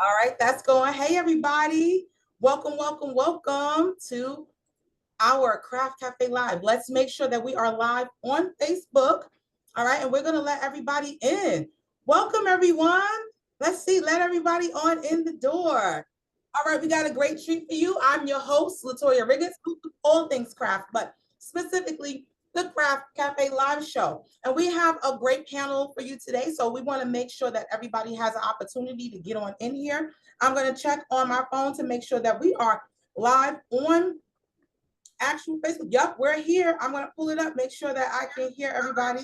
All right, that's going. Hey, everybody. Welcome, welcome, welcome to our Craft Cafe Live. Let's make sure that we are live on Facebook. All right, and we're going to let everybody in. Welcome, everyone. Let's see, let everybody on in the door. All right, we got a great treat for you. I'm your host, Latoya Riggins, all things craft, but specifically the Craft Cafe Live Show. And we have a great panel for you today. So we want to make sure that everybody has an opportunity to get on in here. I'm going to check on my phone to make sure that we are live on actual Facebook. Yep, we're here. I'm going to pull it up, make sure that I can hear everybody.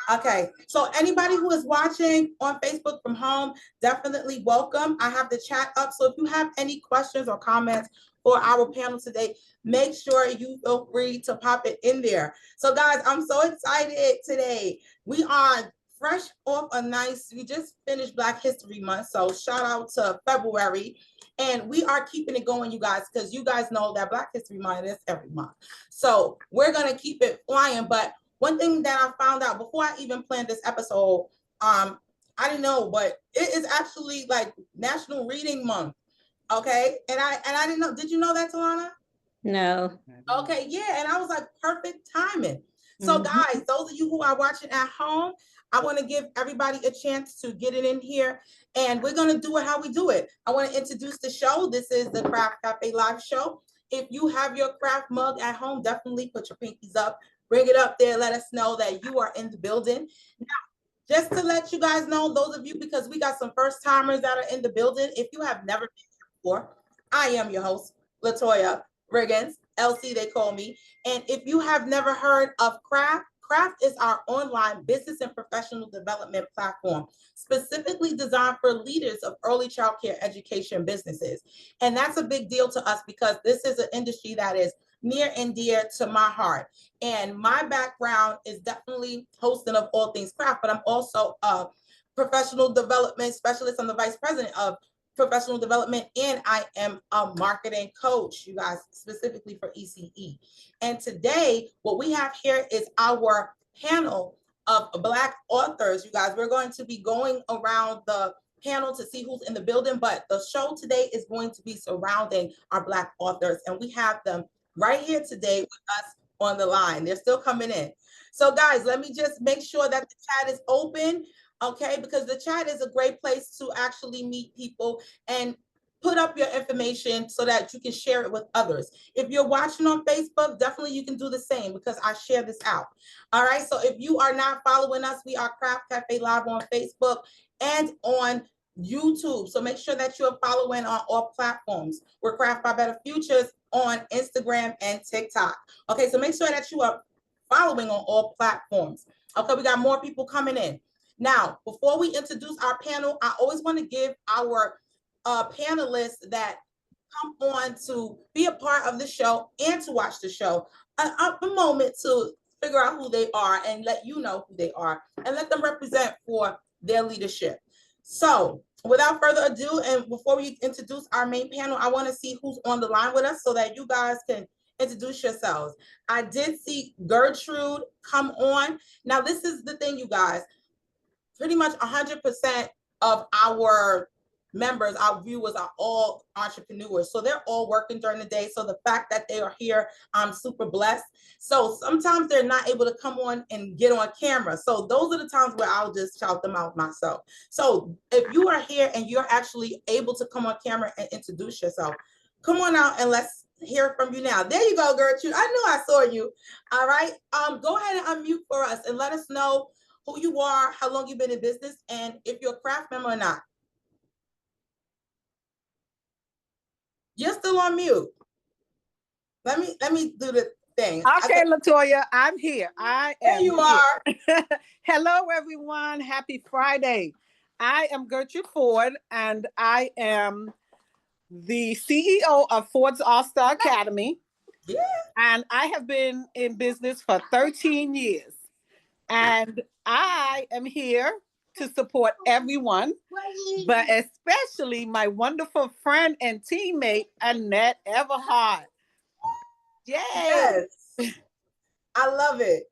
Okay, so anybody who is watching on Facebook from home, definitely welcome. I have the chat up. So if you have any questions or comments for our panel today, make sure you feel free to pop it in there. So guys, I'm so excited today. We are fresh off we just finished Black History Month. So shout out to February. And we are keeping it going, you guys, because you guys know that Black History Month is every month. So we're going to keep it flying. But one thing that I found out before I even planned this episode, I didn't know, but it is actually like National Reading Month. Okay. And I didn't know. Did you know that, Talana? No. Okay. Yeah. And I was like, perfect timing. So guys, those of you who are watching at home, I want to give everybody a chance to get it in here, and we're going to do it how we do it. I want to introduce the show. This is the Craft Cafe Live Show. If you have your craft mug at home, definitely put your pinkies up, bring it up there, let us know that you are in the building. Now, just to let you guys know, those of you, because we got some first timers that are in the building, if you have never been here before, I am your host, Latoya Riggins, LC they call me. And if you have never heard of Craft is our online business and professional development platform, specifically designed for leaders of early child care education businesses. And that's a big deal to us because this is an industry that is near and dear to my heart. And my background is definitely hosting of all things craft, but I'm also a professional development specialist. I'm the vice president of professional development, and I am a marketing coach, you guys, specifically for ECE. And today, what we have here is our panel of Black authors. You guys, we're going to be going around the panel to see who's in the building, but the show today is going to be surrounding our Black authors, and we have them right here today with us on the line. They're still coming in. So guys, let me just make sure that the chat is open. Okay, because the chat is a great place to actually meet people and put up your information so that you can share it with others. If you're watching on Facebook, definitely you can do the same because I share this out. All right, so if you are not following us, we are Craft Cafe Live on Facebook and on YouTube. So make sure that you are following on all platforms. We're Craft by Better Futures on Instagram and TikTok. Okay, so make sure that you are following on all platforms. Okay, we got more people coming in. Now, before we introduce our panel, I always want to give our panelists that come on to be a part of the show and to watch the show a moment to figure out who they are and let you know who they are and let them represent for their leadership. So without further ado, and before we introduce our main panel, I want to see who's on the line with us so that you guys can introduce yourselves. I did see Gertrude come on. Now, this is the thing, you guys. Pretty much 100% of our members, our viewers are all entrepreneurs. So they're all working during the day. So the fact that they are here, I'm super blessed. So sometimes they're not able to come on and get on camera. So those are the times where I'll just shout them out myself. So if you are here and you're actually able to come on camera and introduce yourself, come on out and let's hear from you now. There you go, Gertrude. I knew I saw you. All right. Go ahead and unmute for us and let us know who you are, how long you've been in business, and if you're a craft member or not. You're still on mute. Let me do the thing. Okay, Latoya, I'm here. I am. There you are. Hello, everyone. Happy Friday. I am Gertrude Ford, and I am the CEO of Ford's All-Star Academy. Yeah. And I have been in business for 13 years. And I am here to support everyone, but especially my wonderful friend and teammate, Annette Everhart. Yay! Yes. I love it.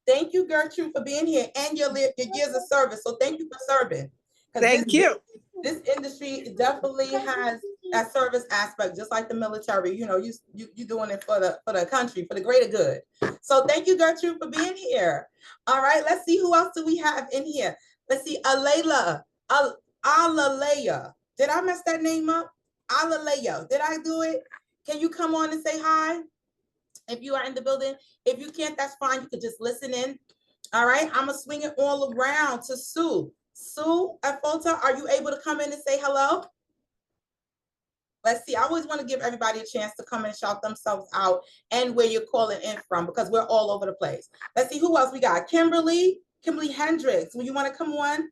Thank you, Gertrude, for being here and your years of service. So thank you for serving. Thank you. this industry definitely has that service aspect, just like the military. You know, you doing it for the country, for the greater good. So thank you, Gertrude, for being here. All right, let's see who else do we have in here. Let's see, Alayla, Alalaya. Did I mess that name up? Alalaya. Did I do it? Can you come on and say hi if you are in the building? If you can't, that's fine. You could just listen in. All right, I'm gonna swing it all around to Sue. Sue at Fulta, are you able to come in and say hello? Let's see. I always want to give everybody a chance to come and shout themselves out and where you're calling in from, because we're all over the place. Let's see who else we got. Kimberly Hendricks. Will you want to come on?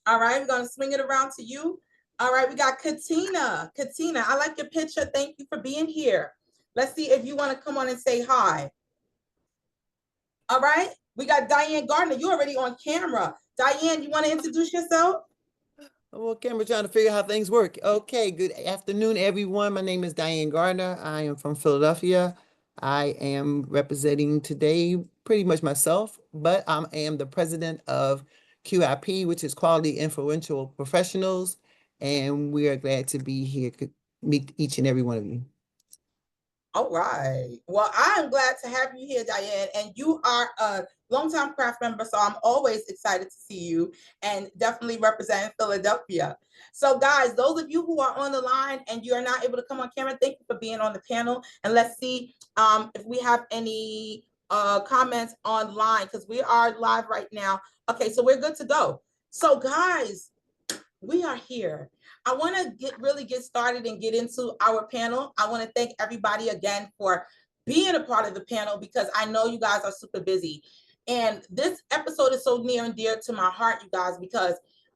All right, we're gonna swing it around to you. All right, we got Katina. Katina, I like your picture. Thank you for being here. Let's see if you want to come on and say hi. All right, we got Diane Gardner. You're already on camera. Diane, you want to introduce yourself? Okay, we're trying to figure out how things work. Okay, good afternoon, everyone. My name is Diane Gardner. I am from Philadelphia. I am representing today pretty much myself, but I am the president of QIP, which is Quality Influential Professionals, and we are glad to be here to meet each and every one of you. All right. Well, I'm glad to have you here, Diane, and you are a longtime craft member, so I'm always excited to see you and definitely representing Philadelphia. So, guys, those of you who are on the line and you are not able to come on camera, thank you for being on the panel. And let's see if we have any comments online, because we are live right now. Okay, so we're good to go. So, guys, we are here. I want to really get started and get into our panel. I want to thank everybody again for being a part of the panel, because I know you guys are super busy. And this episode is so near and dear to my heart, you guys, because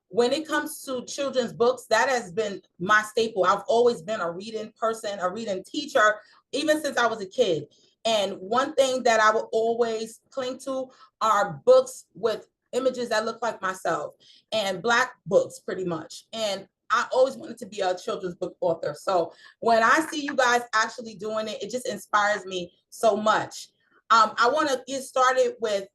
when it comes to children's books, that has been my staple. I've always been a reading person, a reading teacher, even since I was a kid. And one thing that I will always cling to are books with images that look like myself, and Black books pretty much. And I always wanted to be a children's book author. So when I see you guys actually doing it, it just inspires me so much. I want to get started with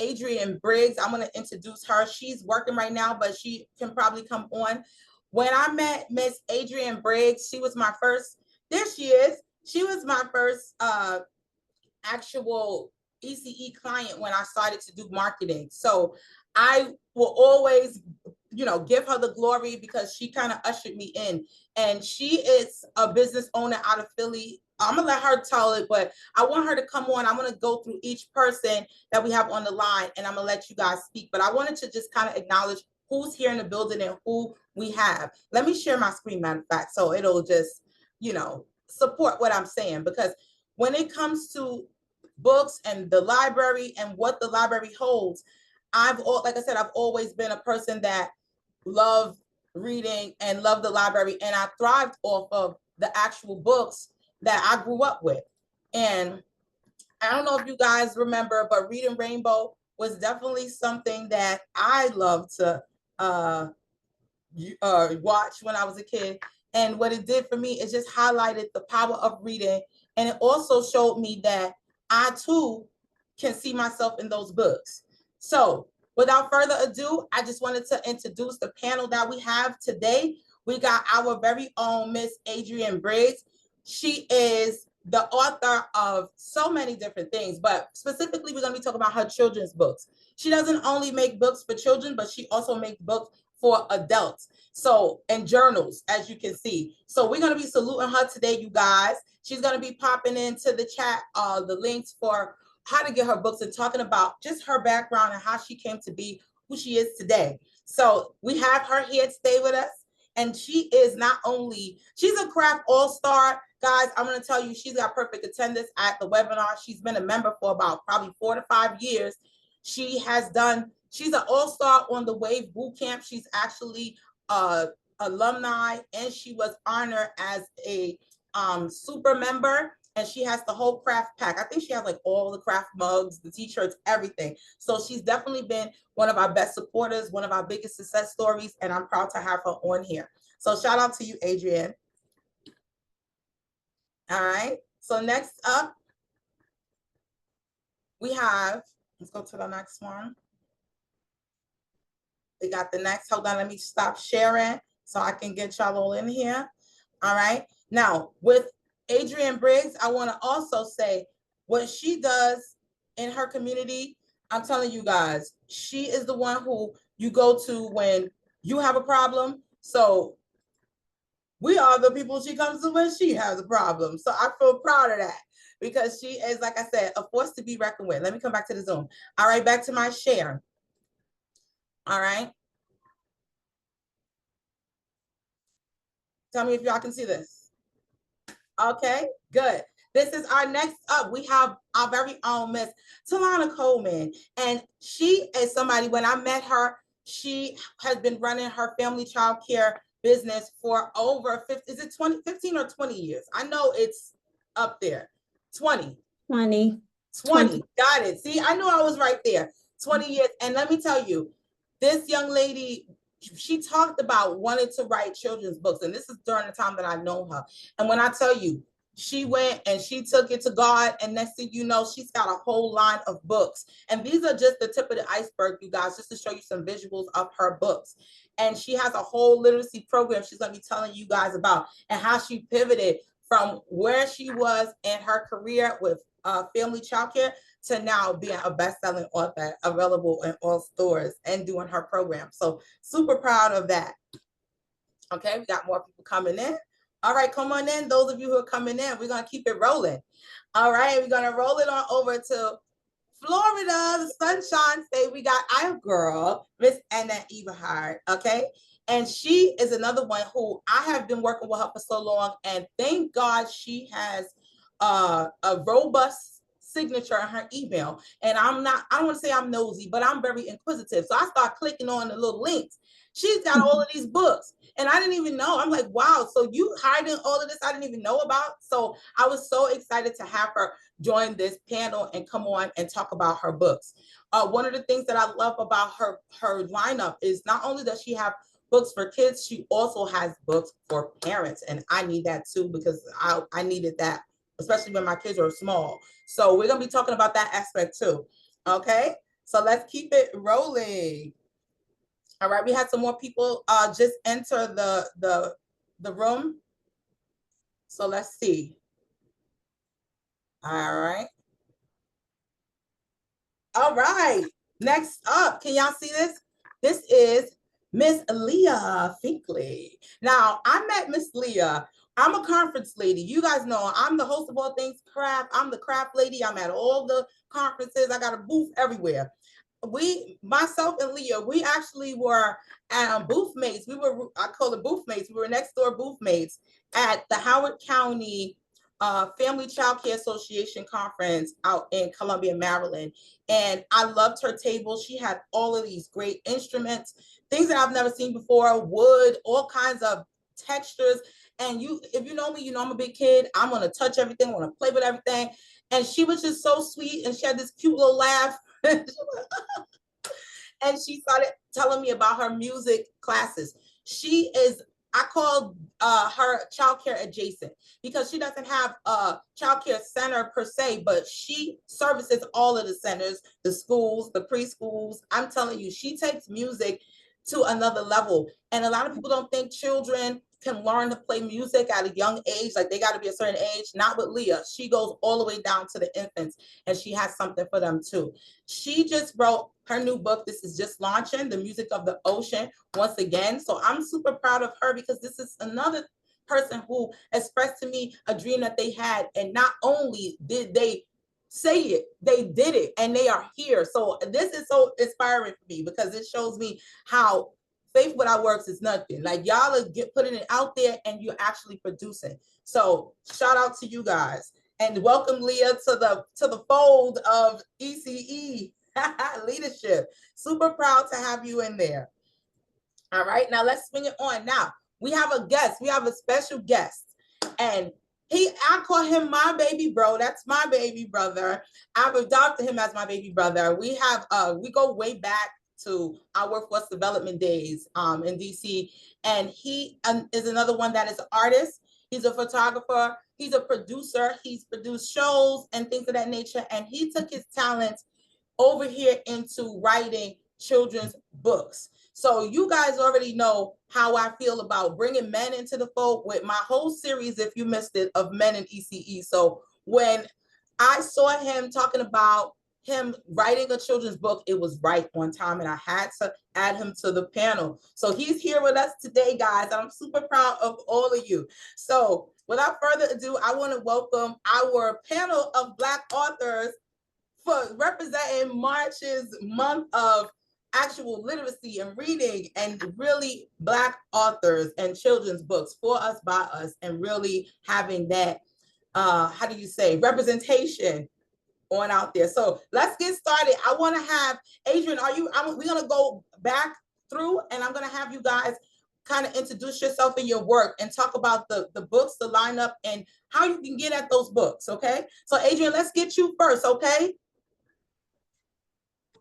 Adrienne Briggs. I'm going to introduce her. She's working right now, but she can probably come on. When I met Miss Adrienne Briggs, she was my first, there she is. She was my first actual ECE client when I started to do marketing. So I will always, give her the glory, because she kind of ushered me in. And she is a business owner out of Philly. I'm gonna let her tell it, but I want her to come on. I'm gonna go through each person that we have on the line, and I'm gonna let you guys speak. But I wanted to just kind of acknowledge who's here in the building and who we have. Let me share my screen, matter of fact, so it'll just, support what I'm saying. Because when it comes to books and the library and what the library holds, like I said, I've always been a person that loved reading and loved the library, and I thrived off of the actual books that I grew up with. And I don't know if you guys remember, but Reading Rainbow was definitely something that I loved to watch when I was a kid. And what it did for me is just highlighted the power of reading. And it also showed me that I too can see myself in those books. So without further ado, I just wanted to introduce the panel that we have today. We got our very own Miss Adrienne Briggs. She is the author of so many different things, but specifically we're going to be talking about her children's books. She doesn't only make books for children, but she also makes books for adults. So, and journals, as you can see. So we're going to be saluting her today, you guys. She's going to be popping into the chat the links for how to get her books, and talking about just her background and how she came to be who she is today. So we have her here to stay with us. And she is not only, she's a craft all-star. Guys, I'm going to tell you, she's got perfect attendance at the webinar. She's been a member for about probably 4 to 5 years. She's an all-star on the Wave Bootcamp. She's actually alumni, and she was honored as a super member, and she has the whole craft pack. I think she has like all the craft mugs, the t-shirts, everything. So she's definitely been one of our best supporters, one of our biggest success stories, and I'm proud to have her on here. So shout out to you, Adrienne. All right, so next up we have, let's go to the next one. We got the next. Hold on, let me stop sharing so I can get y'all all in here. All right. Now, with Adrienne Briggs, I want to also say what she does in her community. I'm telling you guys, she is the one who you go to when you have a problem. So we are the people she comes to when she has a problem. So I feel proud of that because she is, like I said, a force to be reckoned with. Let me come back to the Zoom. All right, back to my share. All right. Tell me if y'all can see this. Okay, good. This is our next up. We have our very own Miss Talana Coleman. And she is somebody, when I met her, she has been running her family child care business for over 50, is it 15 or 20 years? I know it's up there. 20. 20. Got it. See, I knew I was right there. 20 years. And let me tell you, this young lady, she talked about wanting to write children's books. And this is during the time that I know her. And when I tell you, she went and she took it to God. And next thing you know, she's got a whole line of books. And these are just the tip of the iceberg, you guys, just to show you some visuals of her books. And she has a whole literacy program she's going to be telling you guys about and how she pivoted from where she was in her career with family childcare to now being a best-selling author, available in all stores and doing her program. So super proud of that. Okay, we got more people coming in. All right, come on in. Those of you who are coming in, we're going to keep it rolling. All right, we're going to roll it on over to Florida, the Sunshine State. We got our girl, Miss Anna Eberhard, okay? And she is another one who I have been working with her for so long, and thank God she has a robust signature in her email. And I don't want to say I'm nosy, but I'm very inquisitive. So I start clicking on the little links. She's got all of these books. And I didn't even know. I'm like, wow, so you hiding all of this I didn't even know about. So I was so excited to have her join this panel and come on and talk about her books. One of the things that I love about her lineup is not only does she have books for kids, she also has books for parents. And I need that too, because I needed that, especially when my kids are small. So we're going to be talking about that aspect too. Okay, so let's keep it rolling. All right, we had some more people just enter the room. So let's see. All right. All right. Next up, can y'all see this? This is Miss Leah Finkley. Now, I met Miss Leah. I'm a conference lady. You guys know I'm the host of all things craft. I'm the craft lady. I'm at all the conferences. I got a booth everywhere. Myself and Leah, we actually were booth mates. I call it booth mates. We were next door booth mates at the Howard County Family Child Care Association conference out in Columbia, Maryland. And I loved her table. She had all of these great instruments, things that I've never seen before, wood, all kinds of textures. And if you know me, you know I'm a big kid. I'm gonna touch everything, I wanna play with everything. And she was just so sweet, and she had this cute little laugh. And she started telling me about her music classes. She is, I call her childcare adjacent, because she doesn't have a childcare center per se, but she services all of the centers, the schools, the preschools. I'm telling you, she takes music to another level. And a lot of people don't think children can learn to play music at a young age, like they got to be a certain age. Not with Leah. She goes all the way down to the infants, and she has something for them too. She just wrote her new book. This is just launching, The Music of the Ocean, once again. So I'm super proud of her, because this is another person who expressed to me a dream that they had. And not only did they say it, they did it, and they are here. So this is so inspiring for me, because it shows me how faith without works is nothing. Like, y'all are putting it out there and you're actually producing. So shout out to you guys, and welcome Leah to the fold of ECE leadership. Super proud to have you in there. All right, now let's swing it on. Now we have a guest. We have a special guest, and I call him my baby bro. That's my baby brother. I've adopted him as my baby brother. We go way back to our workforce development days in DC. And he is another one that is an artist. He's a photographer. He's a producer. He's produced shows and things of that nature. And he took his talents over here into writing children's books. So you guys already know how I feel about bringing men into the fold with my whole series, if you missed it, of Men in ECE. So when I saw him talking about him writing a children's book, it was right on time, and I had to add him to the panel. So he's here with us today, guys. I'm super proud of all of you. So without further ado, I want to welcome our panel of Black authors for representing March's month of actual literacy and reading, and really Black authors and children's books for us, by us, and really having that, how do you say, representation on out there. So let's get started. I want to have Adrian, we're going to go back through, and I'm going to have you guys kind of introduce yourself and your work and talk about the books, the lineup, and how you can get at those books. Okay. So Adrian, let's get you first. Okay.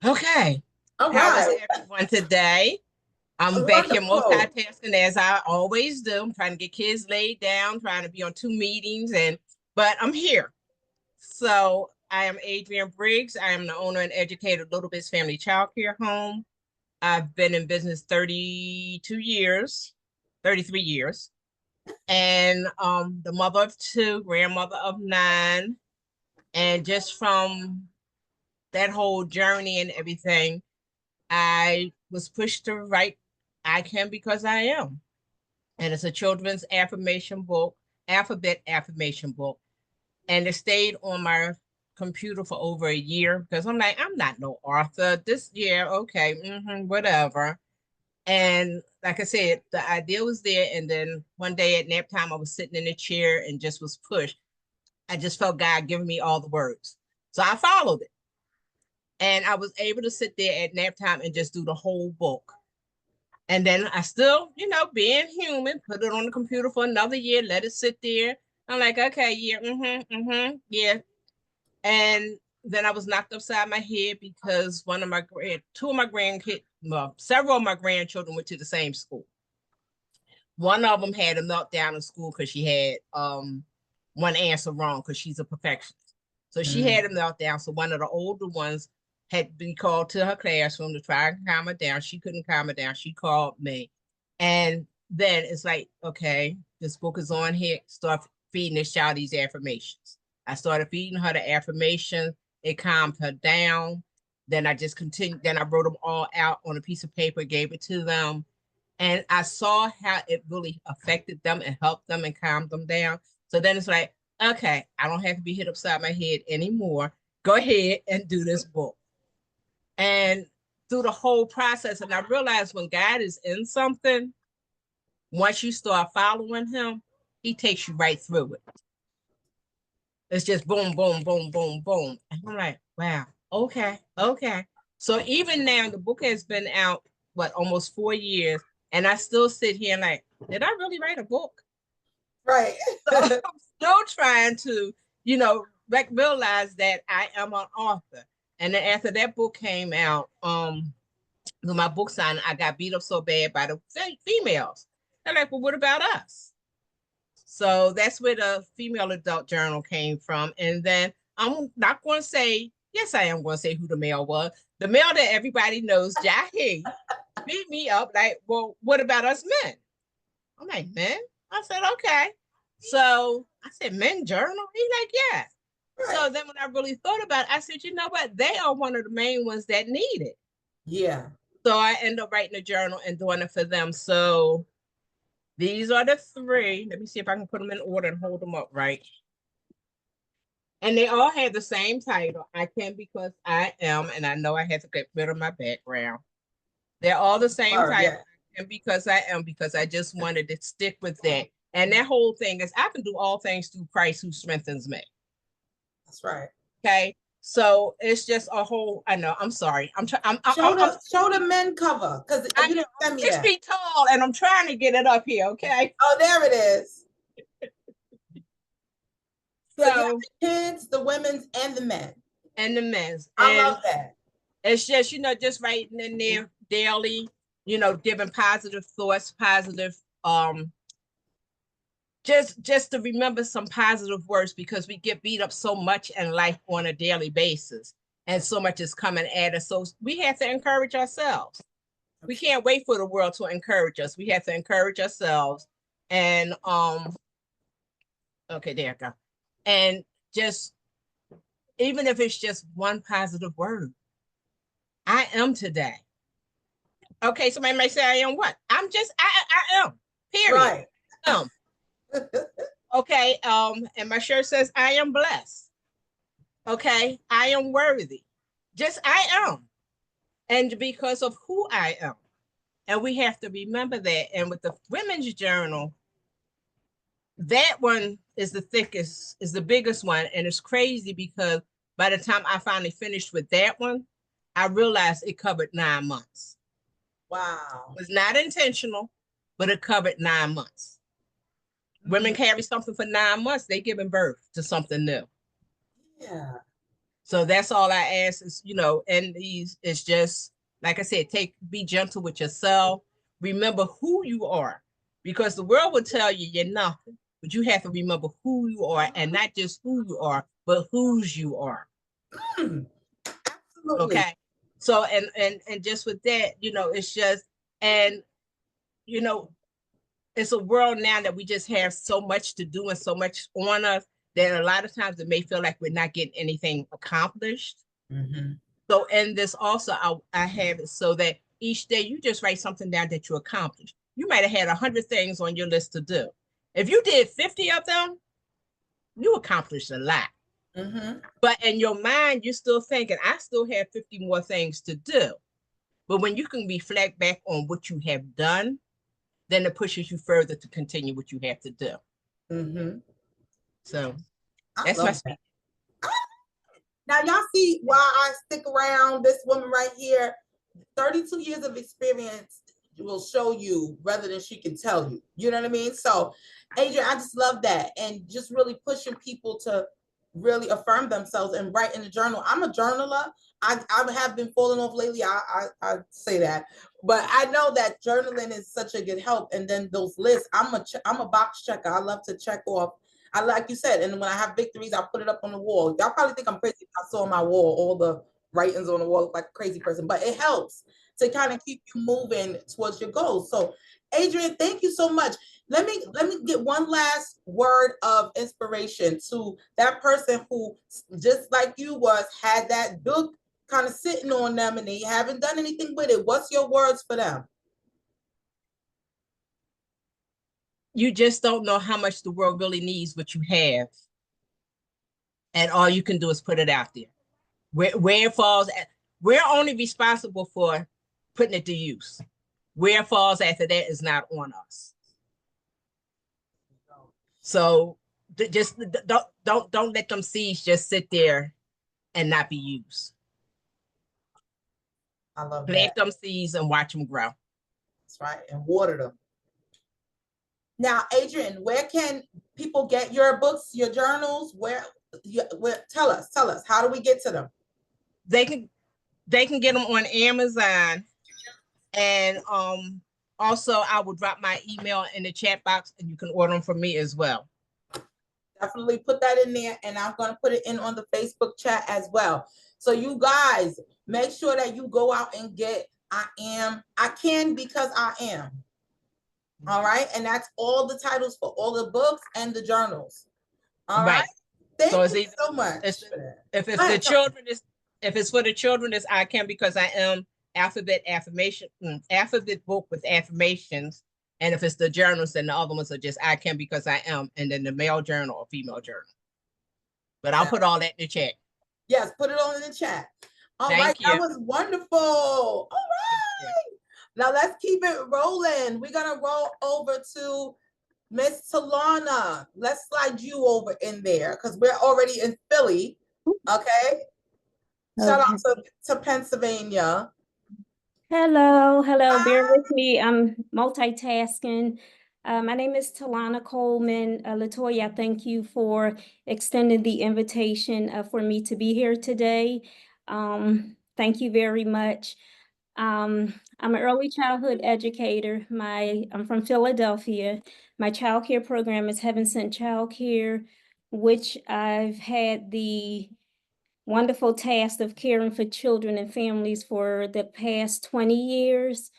Okay. All How right. is everyone today? I'm back here multitasking as I always do. I'm trying to get kids laid down, trying to be on 2 meetings, but I'm here. So I am Adrian Briggs. I am the owner and educator of Little Bits Family Child Care Home. I've been in business 32 years, 33 years, and the mother of 2, grandmother of 9. And just from that whole journey and everything, I was pushed to write I Can Because I Am. And it's a children's affirmation book, alphabet affirmation book. And it stayed on my computer for over a year because I'm like, I'm not no author. This year, okay, whatever. And like I said, the idea was there. And then one day at nap time, I was sitting in a chair and just was pushed. I just felt God giving me all the words. So I followed it. And I was able to sit there at nap time and just do the whole book. And then I still, being human, put it on the computer for another year, let it sit there. I'm like, okay, yeah, yeah. And then I was knocked upside my head because several of my grandchildren went to the same school. One of them had a meltdown in school because she had one answer wrong because she's a perfectionist. So she had a meltdown. So one of the older ones had been called to her classroom to try and calm her down. She couldn't calm her down. She called me. And then it's like, okay, this book is on here. Start feeding this child these affirmations. I started feeding her the affirmations. It calmed her down. Then I just continued. Then I wrote them all out on a piece of paper, gave it to them. And I saw how it really affected them and helped them and calmed them down. So then it's like, okay, I don't have to be hit upside my head anymore. Go ahead and do this book. And through the whole process, and I realized when God is in something, once you start following him, he takes you right through it. It's just boom, boom, boom, boom, boom. And I'm like, wow, okay. So even now, the book has been out, almost 4 years, and I still sit here and like, did I really write a book? Right. So I'm still trying to, realize that I am an author. And then after that book came out, with my book signing, I got beat up so bad by the females. They're like, well, what about us? So that's where the female adult journal came from. And then I'm not going to say, yes, I am going to say who the male was. The male that everybody knows, Jahi, beat me up like, well, what about us men? I'm like, men? I said, okay. So I said, men journal? He's like, yeah. Right. So then when I really thought about it, I said, you know what? They are one of the main ones that need it. Yeah. So I end up writing a journal and doing it for them. So these are the 3. Let me see if I can put them in order and hold them up right. And they all have the same title. I Can Because I Am. And I know I had to get rid of my background. They're all the same title. Yeah. And Because I Am, because I just wanted to stick with that. And that whole thing is I can do all things through Christ who strengthens me. That's right. Okay. So it's just a whole, I know, I'm sorry. Show the men cover, because you didn't send me 6 feet tall and I'm trying to get it up here, okay? Oh, there it is. So you have So the kids, the women's, and the men. And the men's. I love that. It's just, just writing in there daily, giving positive thoughts, positive, just to remember some positive words, because we get beat up so much in life on a daily basis and so much is coming at us. So we have to encourage ourselves. We can't wait for the world to encourage us. We have to encourage ourselves. And okay, there I go. And just even if it's just one positive word, I am today. Okay, somebody may say I am what? I'm just I am. Period. Right. Okay, and my shirt says I am blessed. Okay, I am worthy. Just I am. And because of who I am. And we have to remember that. And with the women's journal, that one is the thickest, is the biggest one. And it's crazy because by the time I finally finished with that one, I realized it covered 9 months. Wow. It was not intentional, but it covered 9 months. Mm-hmm. Women carry something for 9 months, they giving birth to something new. Yeah. So that's all I ask is, and these is just, like I said, be gentle with yourself. Remember who you are, because the world will tell you you're nothing, but you have to remember who you are, and not just who you are, but whose you are. Absolutely. Okay. So, and just with that, it's just, and, it's a world now that we just have so much to do and so much on us that a lot of times it may feel like we're not getting anything accomplished. Mm-hmm. So in this also, I have it so that each day you just write something down that you accomplished. You might have had 100 things on your list to do. If you did 50 of them, you accomplished a lot. Mm-hmm. But in your mind, you're still thinking, I still have 50 more things to do. But when you can reflect back on what you have done, then it pushes you further to continue what you have to do. Mm-hmm. So that's my speech. Now, y'all see why I stick around this woman right here. 32 years of experience will show you rather than she can tell you. You know what I mean? So, Adrian, I just love that. And just really pushing people to really affirm themselves and write in the journal. I'm a journaler. I have been falling off lately. I say that, but I know that journaling is such a good help. And then those lists, I'm a box checker. I love to check off. I like you said, and when I have victories, I put it up on the wall. Y'all probably think I'm crazy if I saw on my wall all the writings on the wall like a crazy person, but it helps to kind of keep you moving towards your goals. So, Adrian, thank you so much. Let me get one last word of inspiration to that person who, just like you had that book kind of sitting on them and they haven't done anything with it. What's your words for them? You just don't know how much the world really needs what you have. And all you can do is put it out there. Where it falls, we're only responsible for putting it to use. Where it falls after that is not on us. So just don't let them seeds just sit there and not be used. I love Plant that. them seeds and watch them grow. That's right, and water them. Now, Adrian, where can people get your books, your journals? Where tell us, how do we get to them? They can get them on Amazon, and also I will drop my email in the chat box, and you can order them from me as well. Definitely put that in there, and I'm going to put it in on the Facebook chat as well. So you guys, make sure that you go out and get I Can Because I Am. All right, and that's all the titles for all the books and the journals. All right. Thank you so much. If it's the children, if it's for the children, it's I Can Because I Am. Alphabet book with affirmations. And if it's the journals, then the other ones are just I Can Because I Am, and then the male journal or female journal. But I'll put all that in the chat. Yes, put it all in the chat. All right, that was wonderful. All right. Now let's keep it rolling. We're gonna roll over to Miss Talana. Let's slide you over in there because we're already in Philly. Okay. Shout out to Pennsylvania. Hello, bear with me. I'm multitasking. My name is Talana Coleman. Latoya, thank you for extending the invitation for me to be here today. Thank you very much. I'm an early childhood educator. I'm from Philadelphia. My child care program is Heaven Sent Child Care, which I've had the wonderful task of caring for children and families for the past 20 years.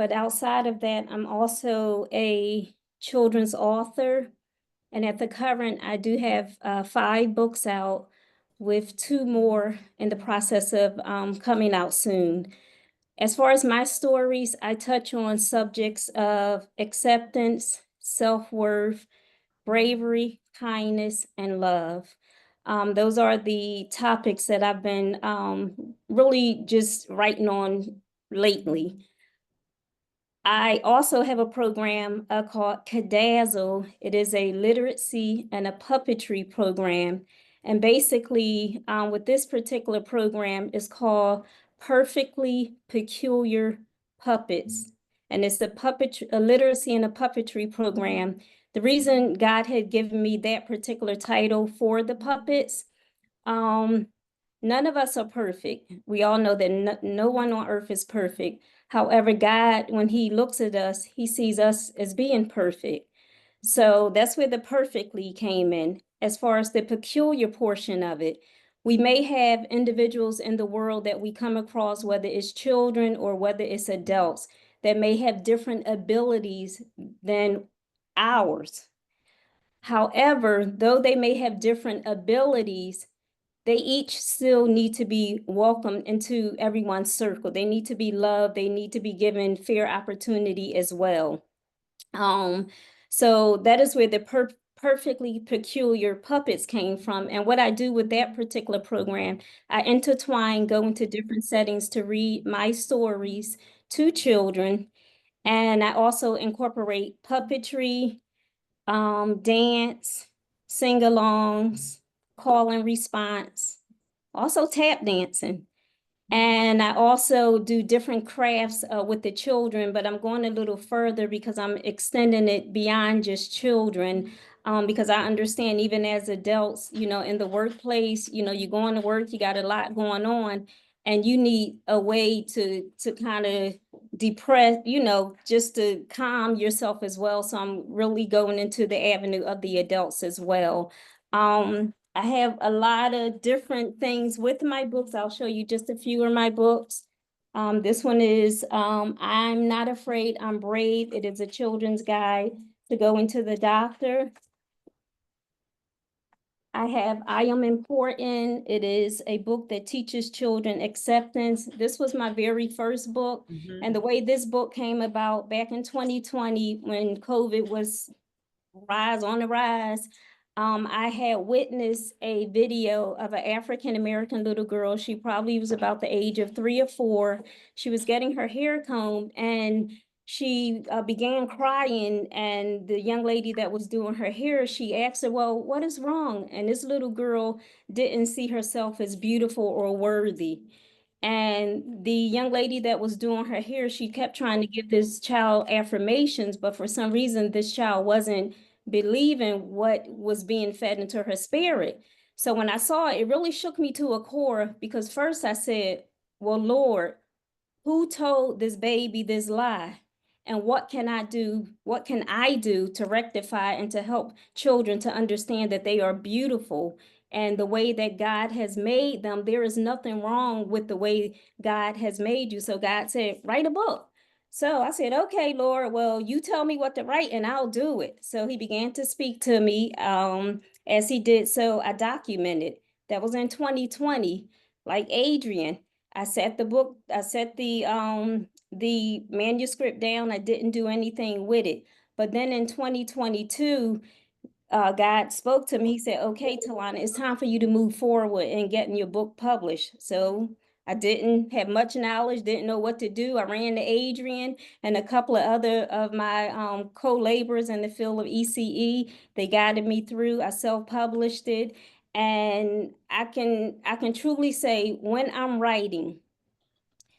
But outside of that, I'm also a children's author. And at the current, I do have 5 books out, with 2 more in the process of coming out soon. As far as my stories, I touch on subjects of acceptance, self-worth, bravery, kindness, and love. Those are the topics that I've been really just writing on lately. I also have a program called Cadazzle. It is a literacy and a puppetry program. And basically, with this particular program, is called Perfectly Peculiar Puppets. And it's a literacy and a puppetry program. The reason God had given me that particular title for the puppets, um, none of us are perfect. We all know that no one on earth is perfect. However, God, when he looks at us, he sees us as being perfect. So that's where the perfectly came in. As far as the peculiar portion of it, we may have individuals in the world that we come across, whether it's children or whether it's adults, that may have different abilities than ours. However, though they may have different abilities, they each still need to be welcomed into everyone's circle. They need to be loved. They need to be given fair opportunity as well. Um, so that is where the perfectly peculiar puppets came from. And what I do with that particular program, I intertwine, go into different settings to read my stories to children. And I also incorporate puppetry, dance, sing-alongs, call and response, also tap dancing. And I also do different crafts with the children, but I'm going a little further because I'm extending it beyond just children. Because I understand even as adults, in the workplace, you're going to work, you got a lot going on, and you need a way to kind of depress, just to calm yourself as well. So I'm really going into the avenue of the adults as well. I have a lot of different things with my books. I'll show you just a few of my books. This one is I'm Not Afraid, I'm Brave. It is a children's guide to go into the doctor. I have I Am Important. It is a book that teaches children acceptance. This was my very first book. And the way this book came about back in 2020 when COVID was on the rise, I had witnessed a video of an African-American little girl. She probably was about the age of 3 or 4. She was getting her hair combed and she began crying, and the young lady that was doing her hair, she asked her, well, what is wrong? And this little girl didn't see herself as beautiful or worthy. And the young lady that was doing her hair, she kept trying to give this child affirmations, but for some reason, this child wasn't believing what was being fed into her spirit. So when I saw it, it really shook me to a core, because first I said, well, Lord, who told this baby this lie? And what can I do? What can I do to rectify and to help children to understand that they are beautiful and the way that God has made them? There is nothing wrong with the way God has made you. So God said, write a book. So I said, okay, Lord, well, you tell me what to write and I'll do it. So he began to speak to me. As he did so, I documented. That was in 2020, like Adrian. I set the manuscript down. I didn't do anything with it. But then in 2022, God spoke to me. He said, okay, Talana, it's time for you to move forward and getting your book published. So I didn't have much knowledge, didn't know what to do. I ran to Adrian and a couple of other of my co-laborers in the field of ECE. They guided me through. I self-published it. And I can truly say, when I'm writing,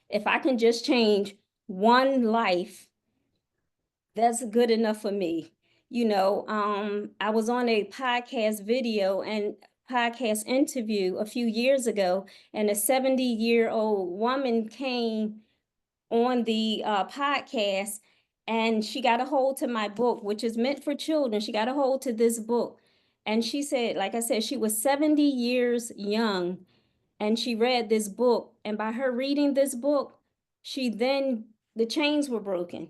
if I can just change one life, that's good enough for me. I was on a podcast video and podcast interview a few years ago, and a 70-year-old woman came on the podcast, and she got a hold to my book, which is meant for children. She got a hold to this book, and she said, like I said, she was 70 years young, and she read this book. And by her reading this book, she then the chains were broken.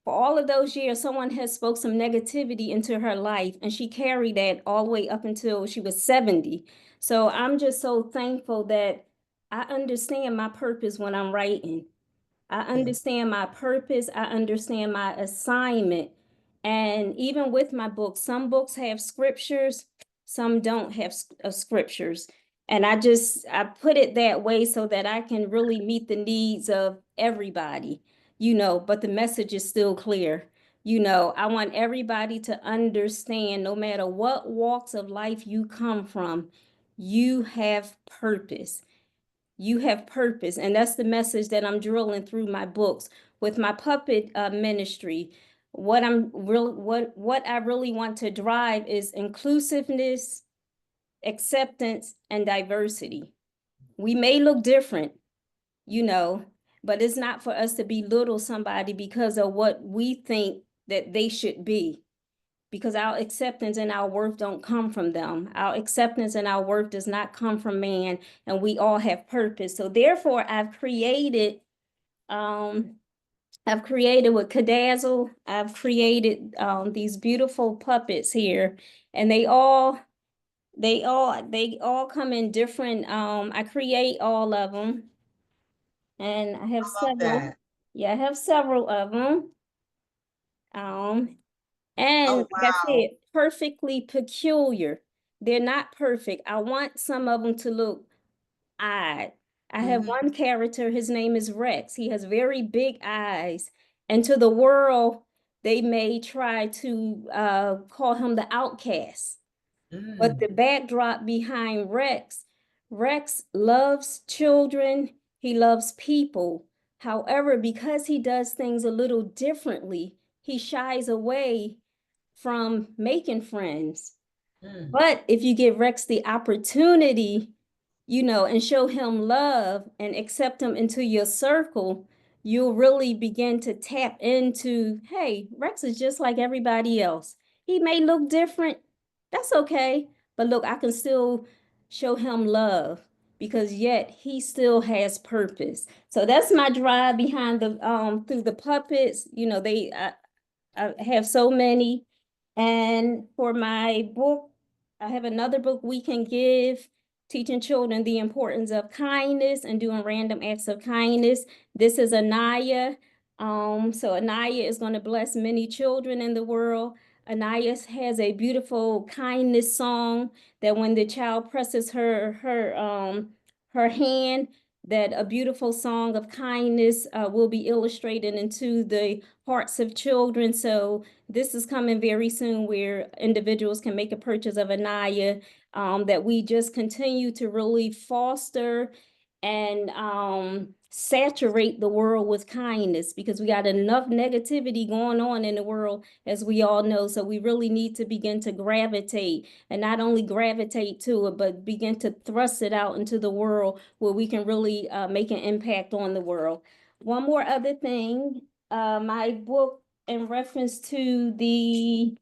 For all of those years, someone has spoke some negativity into her life, and she carried that all the way up until she was 70. So I'm just so thankful that I understand my purpose when I'm writing. I understand my purpose. I understand my assignment. And even with my books, some books have scriptures, some don't have scriptures. And I put it that way so that I can really meet the needs of everybody, but the message is still clear. I want everybody to understand, no matter what walks of life you come from, you have purpose. You have purpose, and that's the message that I'm drilling through my books. With my puppet ministry, what I really want to drive is inclusiveness, acceptance, and diversity. We may look different, but it's not for us to belittle somebody because of what we think that they should be, because our acceptance and our worth don't come from them. Our acceptance and our worth does not come from man, and we all have purpose. So therefore, I've created with Cadazzle, I've created these beautiful puppets here, and they all come in different, I create all of them, and I have I love several. that. Yeah, I have several of them. And Oh, like I wow. said, perfectly peculiar. They're not perfect. I want some of them to look odd. I have one character, his name is Rex. He has very big eyes. And to the world, they may try to call him the outcast. But the backdrop behind Rex, Rex loves children, he loves people. However, because he does things a little differently, he shies away from making friends. But if you give Rex the opportunity, and show him love and accept him into your circle, you'll really begin to tap into, hey, Rex is just like everybody else. He may look different. That's okay. But look, I can still show him love because yet he still has purpose. So that's my drive behind the through the puppets. I have so many. And for my book, I have another book, We Can Give, teaching children the importance of kindness and doing random acts of kindness. This is Anaya. So Anaya is going to bless many children in the world. Anaya has a beautiful kindness song that when the child presses her hand, that a beautiful song of kindness will be illustrated into the hearts of children. So this is coming very soon where individuals can make a purchase of Anaya, that we just continue to really foster and saturate the world with kindness, because we got enough negativity going on in the world, as we all know. So we really need to begin to gravitate, and not only gravitate to it, but begin to thrust it out into the world where we can really make an impact on the world. One more other thing, my book in reference to the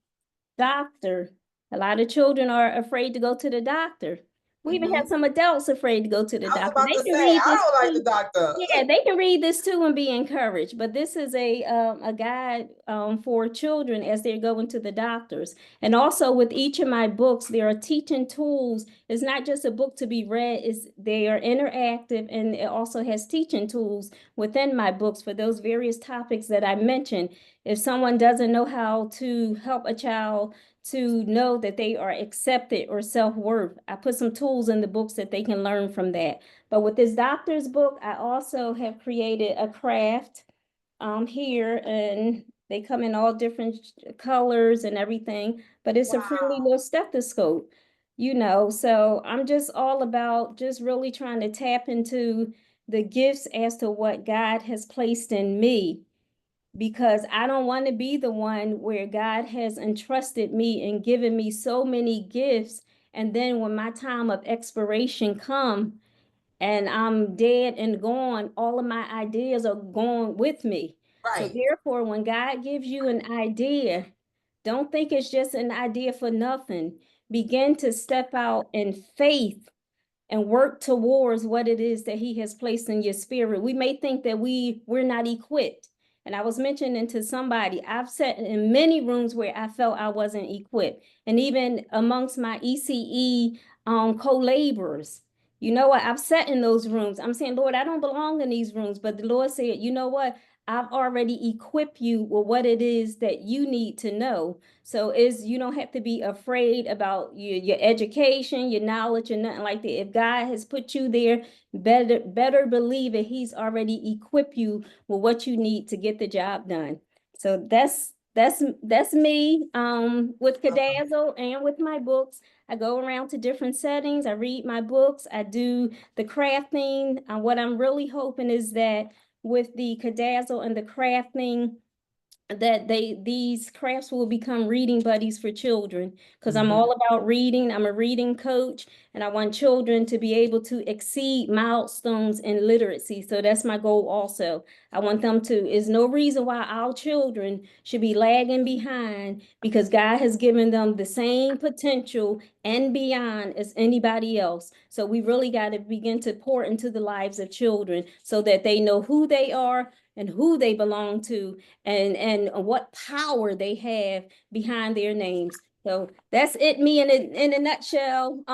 doctor. A lot of children are afraid to go to the doctor. We even have some adults afraid to go to the I was doctor. about They to can say, read I this don't like the too. doctor. Yeah, they can read this too and be encouraged. But this is a guide for children as they're going to the doctors. And also with each of my books, there are teaching tools. It's not just a book to be read, they are interactive, and it also has teaching tools within my books for those various topics that I mentioned. If someone doesn't know how to help a child to know that they are accepted or self-worth, I put some tools in the books that they can learn from that. But with this doctor's book, I also have created a craft here, and they come in all different colors and everything, but it's a friendly Wow. little stethoscope, so I'm just all about just really trying to tap into the gifts as to what God has placed in me, because I don't want to be the one where God has entrusted me and given me so many gifts, and then when my time of expiration come and I'm dead and gone, all of my ideas are gone with me. So Right. therefore, when God gives you an idea, don't think it's just an idea for nothing. Begin to step out in faith and work towards what it is that he has placed in your spirit. We may think that we're not equipped, And I was mentioning to somebody, I've sat in many rooms where I felt I wasn't equipped. And even amongst my ECE co-laborers, you know what? I've sat in those rooms. I'm saying, Lord, I don't belong in these rooms. But the Lord said, you know what? I've already equipped you with what it is that you need to know. So you don't have to be afraid about your education, your knowledge, and nothing like that. If God has put you there, better believe it. He's already equipped you with what you need to get the job done. So that's me with Cadazzle and with my books. I go around to different settings. I read my books. I do the crafting. What I'm really hoping is that with the Cadazzle and the crafting, that these crafts will become reading buddies for children, because I'm all about reading. I'm a reading coach, and I want children to be able to exceed milestones in literacy. So that's my goal also. I want them to, is no reason why our children should be lagging behind, because God has given them the same potential and beyond as anybody else. So we really got to begin to pour into the lives of children so that they know who they are and who they belong to, and what power they have behind their names. So that's it, me in a nutshell.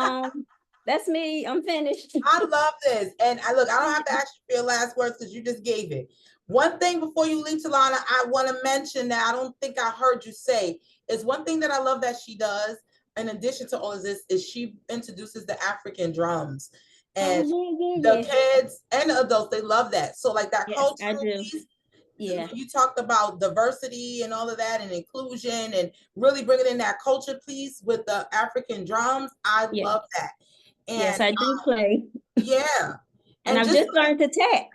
That's me. I'm finished. I love this. And I don't have to ask you for your last words because you just gave it. One thing before you leave, Talana, I want to mention that I don't think I heard you say is one thing that I love that she does, in addition to all of this, is she introduces the African drums. And the kids and the adults, they love that. So like that cultural piece, you talked about diversity and all of that and inclusion and really bringing in that culture piece with the African drums. I love that. And yes, I do play. Yeah. And I've just learned to tap.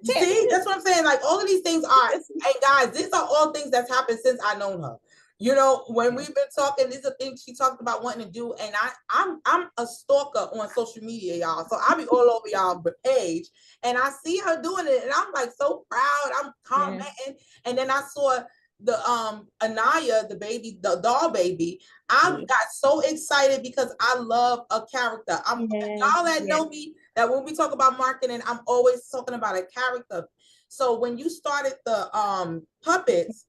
See, that's what I'm saying. Like all of these things are, and guys, these are all things that's happened since I known her. You know, when we've been talking, these are things she talked about wanting to do. And I'm a stalker on social media, y'all. So I'll be all over y'all page. And I see her doing it. And I'm like so proud. I'm commenting. And then I saw the Anaya, the baby, the doll baby. I got so excited because I love a character. Y'all that know me, that when we talk about marketing, I'm always talking about a character. So when you started the puppets,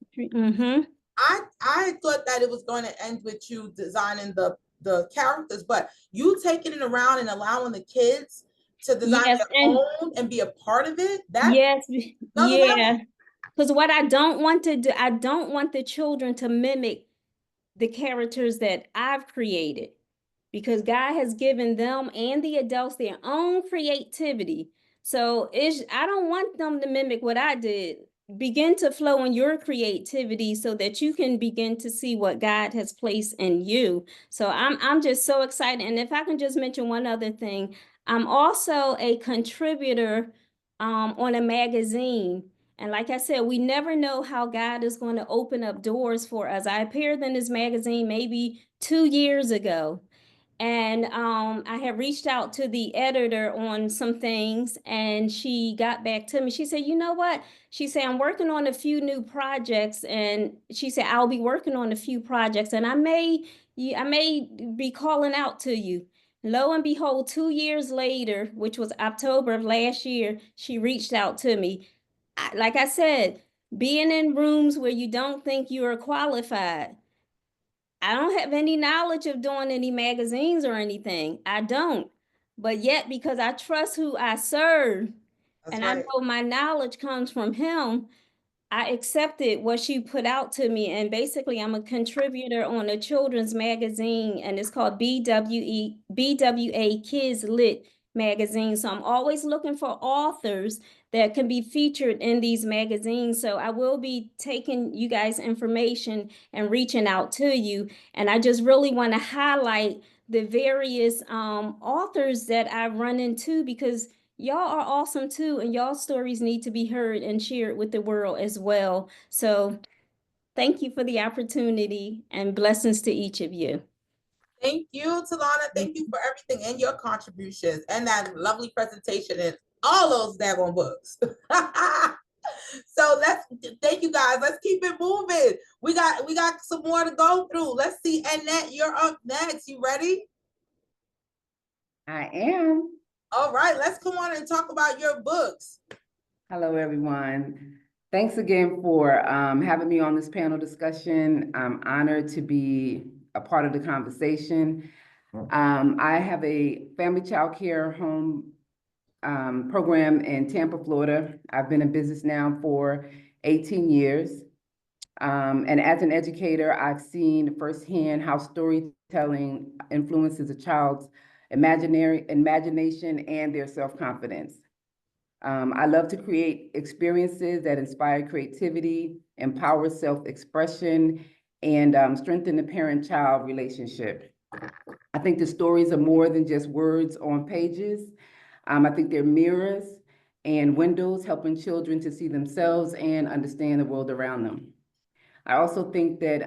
I thought that it was going to end with you designing the characters, but you taking it around and allowing the kids to design their own and be a part of it. Because what I don't want to do, I don't want the children to mimic the characters that I've created, because God has given them and the adults their own creativity. So I don't want them to mimic what I did. Begin to flow in your creativity so that you can begin to see what God has placed in you. So I'm just so excited. And if I can just mention one other thing, I'm also a contributor on a magazine. And like I said, we never know how God is going to open up doors for us. I appeared in this magazine maybe 2 years ago. And I had reached out to the editor on some things, and she got back to me. She said, you know what? She said, I'm working on a few new projects. And she said, I'll be working on a few projects, and I may be calling out to you. Lo and behold, 2 years later, which was October of last year, she reached out to me. Like I said, being in rooms where you don't think you are qualified. I don't have any knowledge of doing any magazines or anything. I don't. But yet, because I trust who I serve, and I know my knowledge comes from him, I accepted what she put out to me. And basically, I'm a contributor on a children's magazine, and it's called BWA Kids Lit magazine. So I'm always looking for authors that can be featured in these magazines. So I will be taking you guys' information and reaching out to you. And I just really want to highlight the various authors that I've run into, because y'all are awesome too, and y'all stories need to be heard and shared with the world as well. So thank you for the opportunity, and blessings to each of you. Thank you, Talana. Thank you for everything and your contributions and that lovely presentation and all those daggone books. So thank you guys. Let's keep it moving. We got some more to go through. Let's see. Annette, you're up next. You ready? I am. All right, let's come on and talk about your books. Hello, everyone. Thanks again for having me on this panel discussion. I'm honored to be a part of the conversation. I have a family child care home program in Tampa, Florida. I've been in business now for 18 years. And as an educator, I've seen firsthand how storytelling influences a child's imagination and their self-confidence. I love to create experiences that inspire creativity, empower self-expression, and strengthen the parent-child relationship. I think the stories are more than just words on pages. I think they're mirrors and windows helping children to see themselves and understand the world around them. I also think that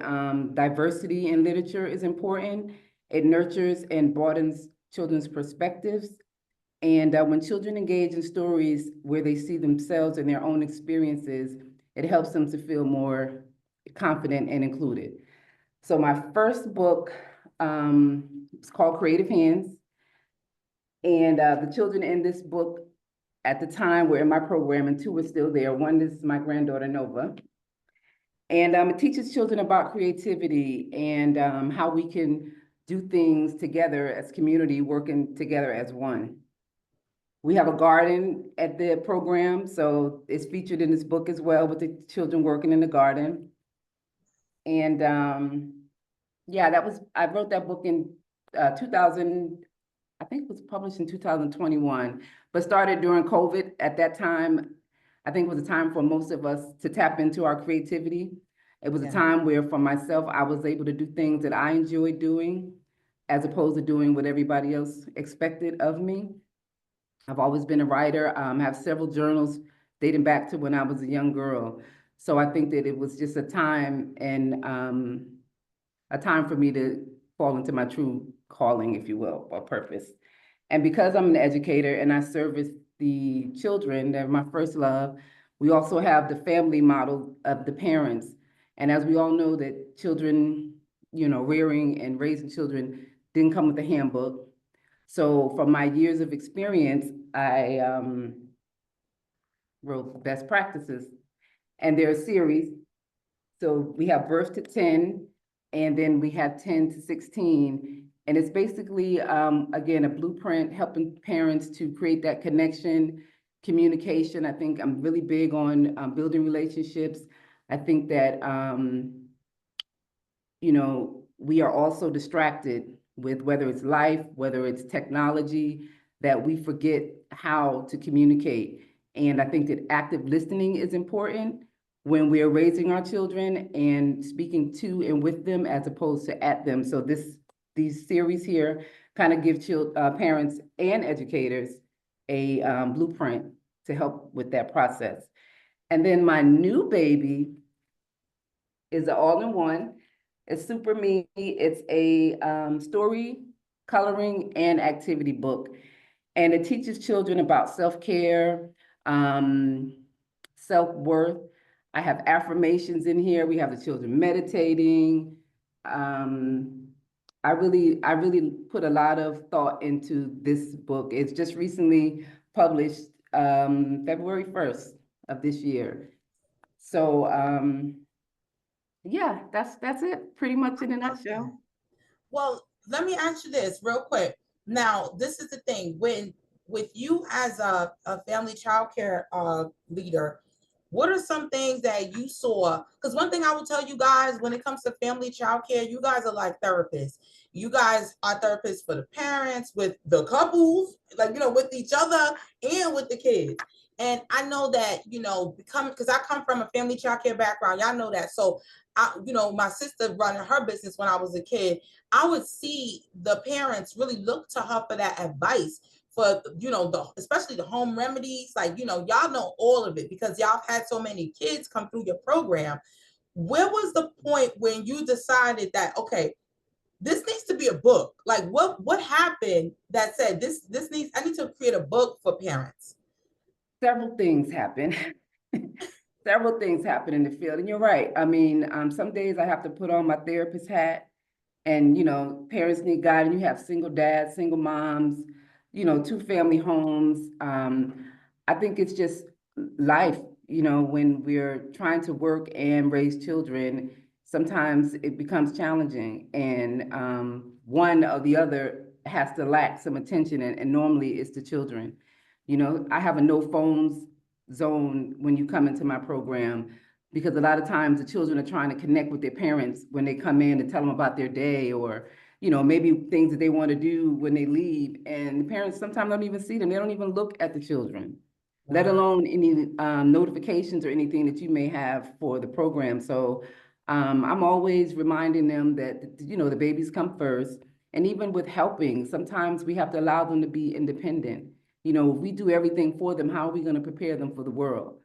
diversity in literature is important. It nurtures and broadens children's perspectives. And when children engage in stories where they see themselves and their own experiences, it helps them to feel more confident and included. So my first book is called Creative Hands. And the children in this book at the time were in my program, and two are still there. One is my granddaughter, Nova. And it teaches children about creativity and how we can do things together as community, working together as one. We have a garden at the program, so it's featured in this book as well, with the children working in the garden. And yeah, I wrote that book in 2000, I think it was published in 2021, but started during COVID. At that time, I think it was a time for most of us to tap into our creativity. It was a time where, for myself, I was able to do things that I enjoyed doing, as opposed to doing what everybody else expected of me. I've always been a writer. Have several journals dating back to when I was a young girl. So I think that it was just a time and a time for me to fall into my true calling, if you will, or purpose. And because I'm an educator and I service the children, they're my first love, we also have the family model of the parents. And as we all know, that children, rearing and raising children didn't come with a handbook. So from my years of experience, I wrote best practices. And they're a series. So we have birth to 10, and then we have 10 to 16. And it's basically, again, a blueprint helping parents to create that connection, communication. I think I'm really big on building relationships. I think that, we are also distracted with whether it's life, whether it's technology, that we forget how to communicate. And I think that active listening is important when we're raising our children and speaking to and with them as opposed to at them. So these series here kind of give parents and educators a blueprint to help with that process. And then my new baby is an all-in-one. It's Super Me. It's a story, coloring, and activity book. And it teaches children about self-care, self-worth. I have affirmations in here. We have the children meditating. I really put a lot of thought into this book. It's just recently published February 1st of this year. So yeah, that's it pretty much in a nutshell. Well, let me ask you this real quick. Now, this is the thing, with you as a family child care leader, what are some things that you saw? Because one thing I will tell you guys, when it comes to family child care, you guys are like therapists. You guys are therapists for the parents, with the couples, with each other and with the kids. And I know that, because I come from a family child care background, y'all know that. So my sister running her business when I was a kid, I would see the parents really look to her for that advice, for especially the home remedies, y'all know all of it because y'all had so many kids come through your program. Where was the point when you decided that, okay, this needs to be a book? Like what happened that said I need to create a book for parents? Several things happen. Several things happen in the field, and you're right. I mean, some days I have to put on my therapist hat, and parents need guidance. You have single dads, single moms, two family homes. I think it's just life. you know, when we're trying to work and raise children, sometimes it becomes challenging, and one or the other has to lack some attention, and normally it's the children. You know, I have a no phones zone when you come into my program, because a lot of times the children are trying to connect with their parents when they come in and tell them about their day, or, you know, maybe things that they want to do when they leave. And the parents sometimes don't even see them. They don't even look at the children, let alone any notifications or anything that you may have for the program. So I'm always reminding them that, you know, the babies come first. And even with helping, sometimes we have to allow them to be independent. You know, if we do everything for them, how are we going to prepare them for the world?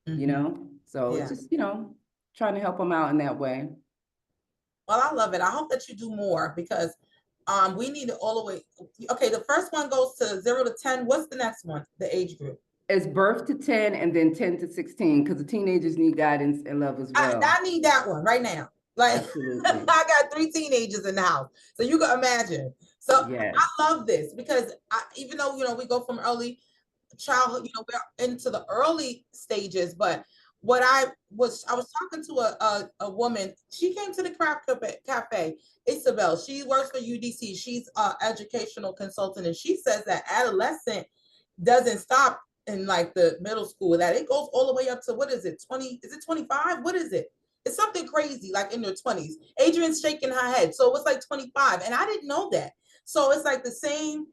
You know, so it's just, you know, trying to help them out in that way. Well, I love it. I hope that you do more, because we need it all the way. Okay, the first one goes to 0 to 10. What's the next one? The age group. It's birth to 10 and then 10 to 16, because the teenagers need guidance and love as well. I need that one right now. Like, absolutely. I got 3 teenagers in the house, so you can imagine. So yes. I love this, because even though, you know, we go from early childhood, you know, we're into the early stages, but what I was talking to a woman. She came to the craft cafe, Isabel. She works for UDC. She's an educational consultant, and she says that adolescent doesn't stop in like the middle school, that it goes all the way up to, what is it, 20? Is it 25? What is it? It's something crazy, like in their 20s. Adrian's shaking her head. So it was like 25. And I didn't know that. So it's like the same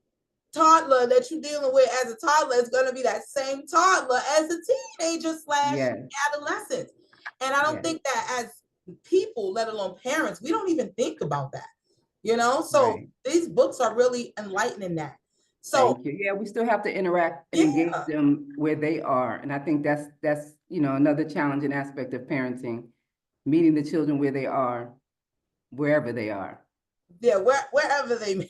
toddler that you're dealing with as a toddler is going to be that same toddler as a teenager slash adolescent. And I don't think that as people, let alone parents, we don't even think about that, you know? So these books are really enlightening that. So thank you. Yeah, we still have to interact and engage them where they are. And I think that's, you know, another challenging aspect of parenting, meeting the children where they are, wherever they are. Yeah, wherever they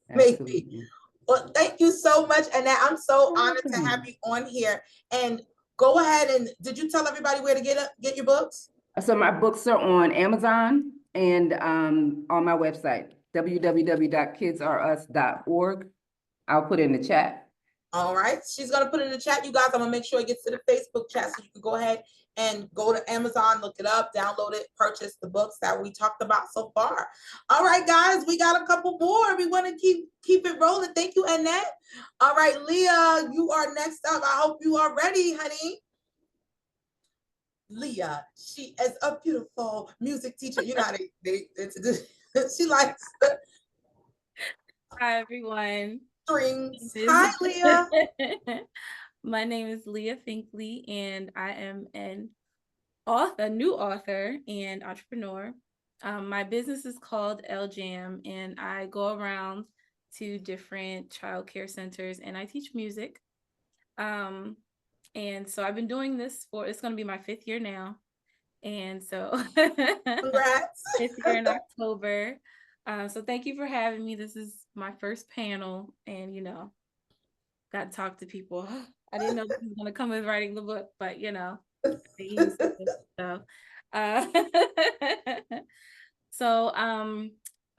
may be. Well, thank you so much, Annette. I'm so honored to have you on here. And go ahead, and did you tell everybody where to get your books? So my books are on Amazon and on my website, www.kidsareus.org. I'll put it in the chat. All right. She's going to put it in the chat, you guys. I'm going to make sure it gets to the Facebook chat, so you can go ahead and go to Amazon, look it up, download it, purchase the books that we talked about so far. All right, guys, we got a couple more. We want to keep it rolling. Thank you, Annette. All right, Leah, you are next up. I hope you are ready, honey. Leah, she is a beautiful music teacher. You know how they introduce. She likes. Hi, everyone. Strings. Hi, Leah. My name is Leah Finkley, and I am a new author and entrepreneur. My business is called LJAM, and I go around to different child care centers and I teach music. And so I've been doing this it's going to be my 5th year now. And so congrats. 5th year in October. So thank you for having me. This is my first panel, and, you know, got to talk to people. I didn't know this was going to come with writing the book, but, you know, so, so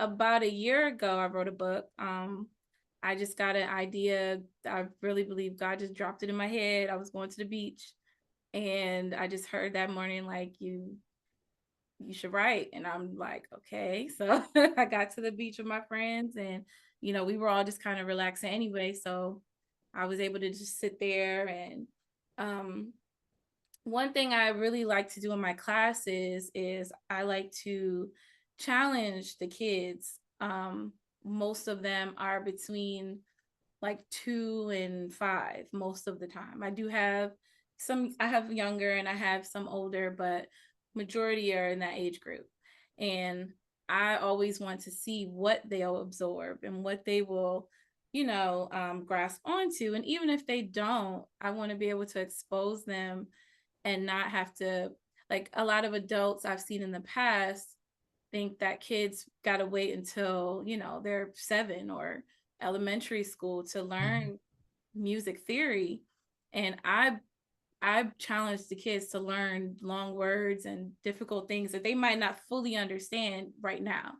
about a year ago, I wrote a book. I just got an idea. I really believe God just dropped it in my head. I was going to the beach, and I just heard that morning, like, you should write. And I'm like, okay. So I got to the beach with my friends, and, you know, we were all just kind of relaxing anyway. So I was able to just sit there. And one thing I really like to do in my classes is I like to challenge the kids. Most of them are between like 2 and 5 most of the time. I do have I have younger and I have some older, but majority are in that age group. And I always want to see what they'll absorb and what they will, you know, grasp onto. And even if they don't, I want to be able to expose them and not have to, like, a lot of adults I've seen in the past think that kids got to wait until, you know, they're 7 or elementary school to learn music theory. And I've challenged the kids to learn long words and difficult things that they might not fully understand right now.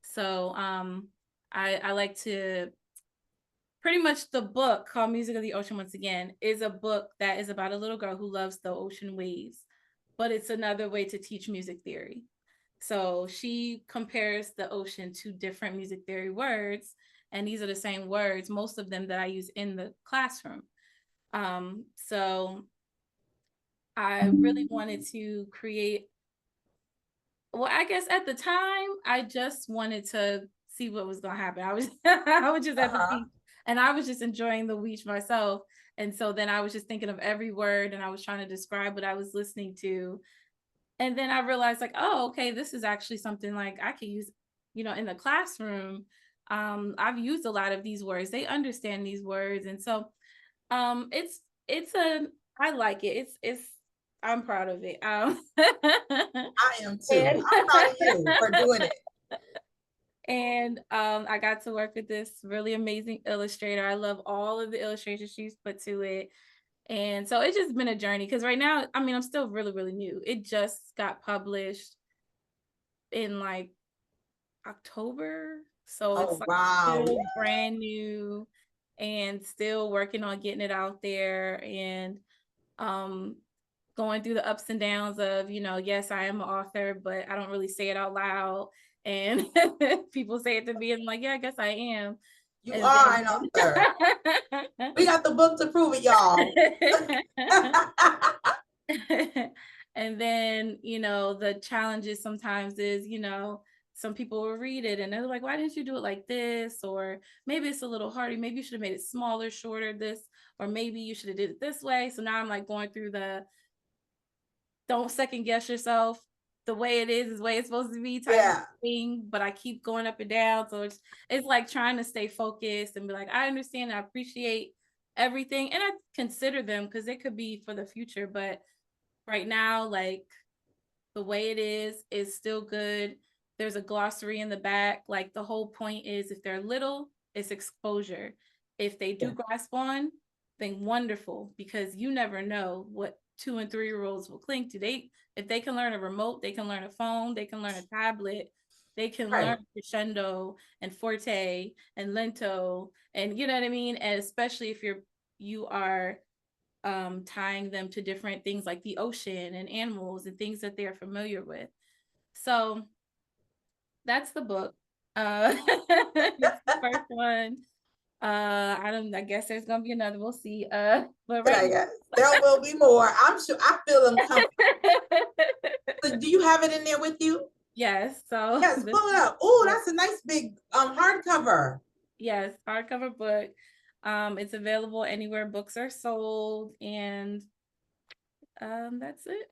So I like to pretty much the book called Music of the Ocean, once again, is a book that is about a little girl who loves the ocean waves, but it's another way to teach music theory. So she compares the ocean to different music theory words, and these are the same words, most of them that I use in the classroom. So I really wanted to create, well, I guess at the time, I just wanted to see what was going to happen. I was just at the beach, and I was just enjoying the beach myself. And so then I was just thinking of every word, and I was trying to describe what I was listening to. And then I realized, like, oh, okay, this is actually something like I could use, in the classroom. I've used a lot of these words. They understand these words. And so I like it. I'm proud of it. I am too. I'm proud of you for doing it. And I got to work with this really amazing illustrator. I love all of the illustrations she's put to it. And so it's just been a journey, because right now, I mean, I'm still really, really new. It just got published in like October. So it's like still brand new and still working on getting it out there, and going through the ups and downs of, yes, I am an author, but I don't really say it out loud. And people say it to me, and I'm like, yeah, I guess I am. You are an author. We got the book to prove it, y'all. And then, the challenges sometimes is, some people will read it and they're like, why didn't you do it like this? Or maybe it's a little harder. Maybe you should have made it smaller, shorter, this, or maybe you should have did it this way. So now I'm like going through don't second guess yourself. The way it is the way it's supposed to be type of thing, but I keep going up and down. So it's like trying to stay focused and be like, I understand, I appreciate everything, and I consider them because it could be for the future. But right now, like, the way it is still good. There's a glossary in the back. Like, the whole point is, if they're little, it's exposure. If they do grasp on, then wonderful, because you never know what 2 and 3-year-olds will cling to. If they can learn a remote, they can learn a phone, they can learn a tablet, they can learn crescendo and forte and lento, and you know what I mean? And especially if you are tying them to different things like the ocean and animals and things that they're familiar with. So that's the book. It's the first one. I guess there's gonna be another. We'll see. But right, there will be more. I'm sure. I feel them coming. So do you have it in there with you? Yes. So yes, pull it up. Oh, that's a nice big hardcover. Yes, hardcover book. It's available anywhere books are sold, and that's it.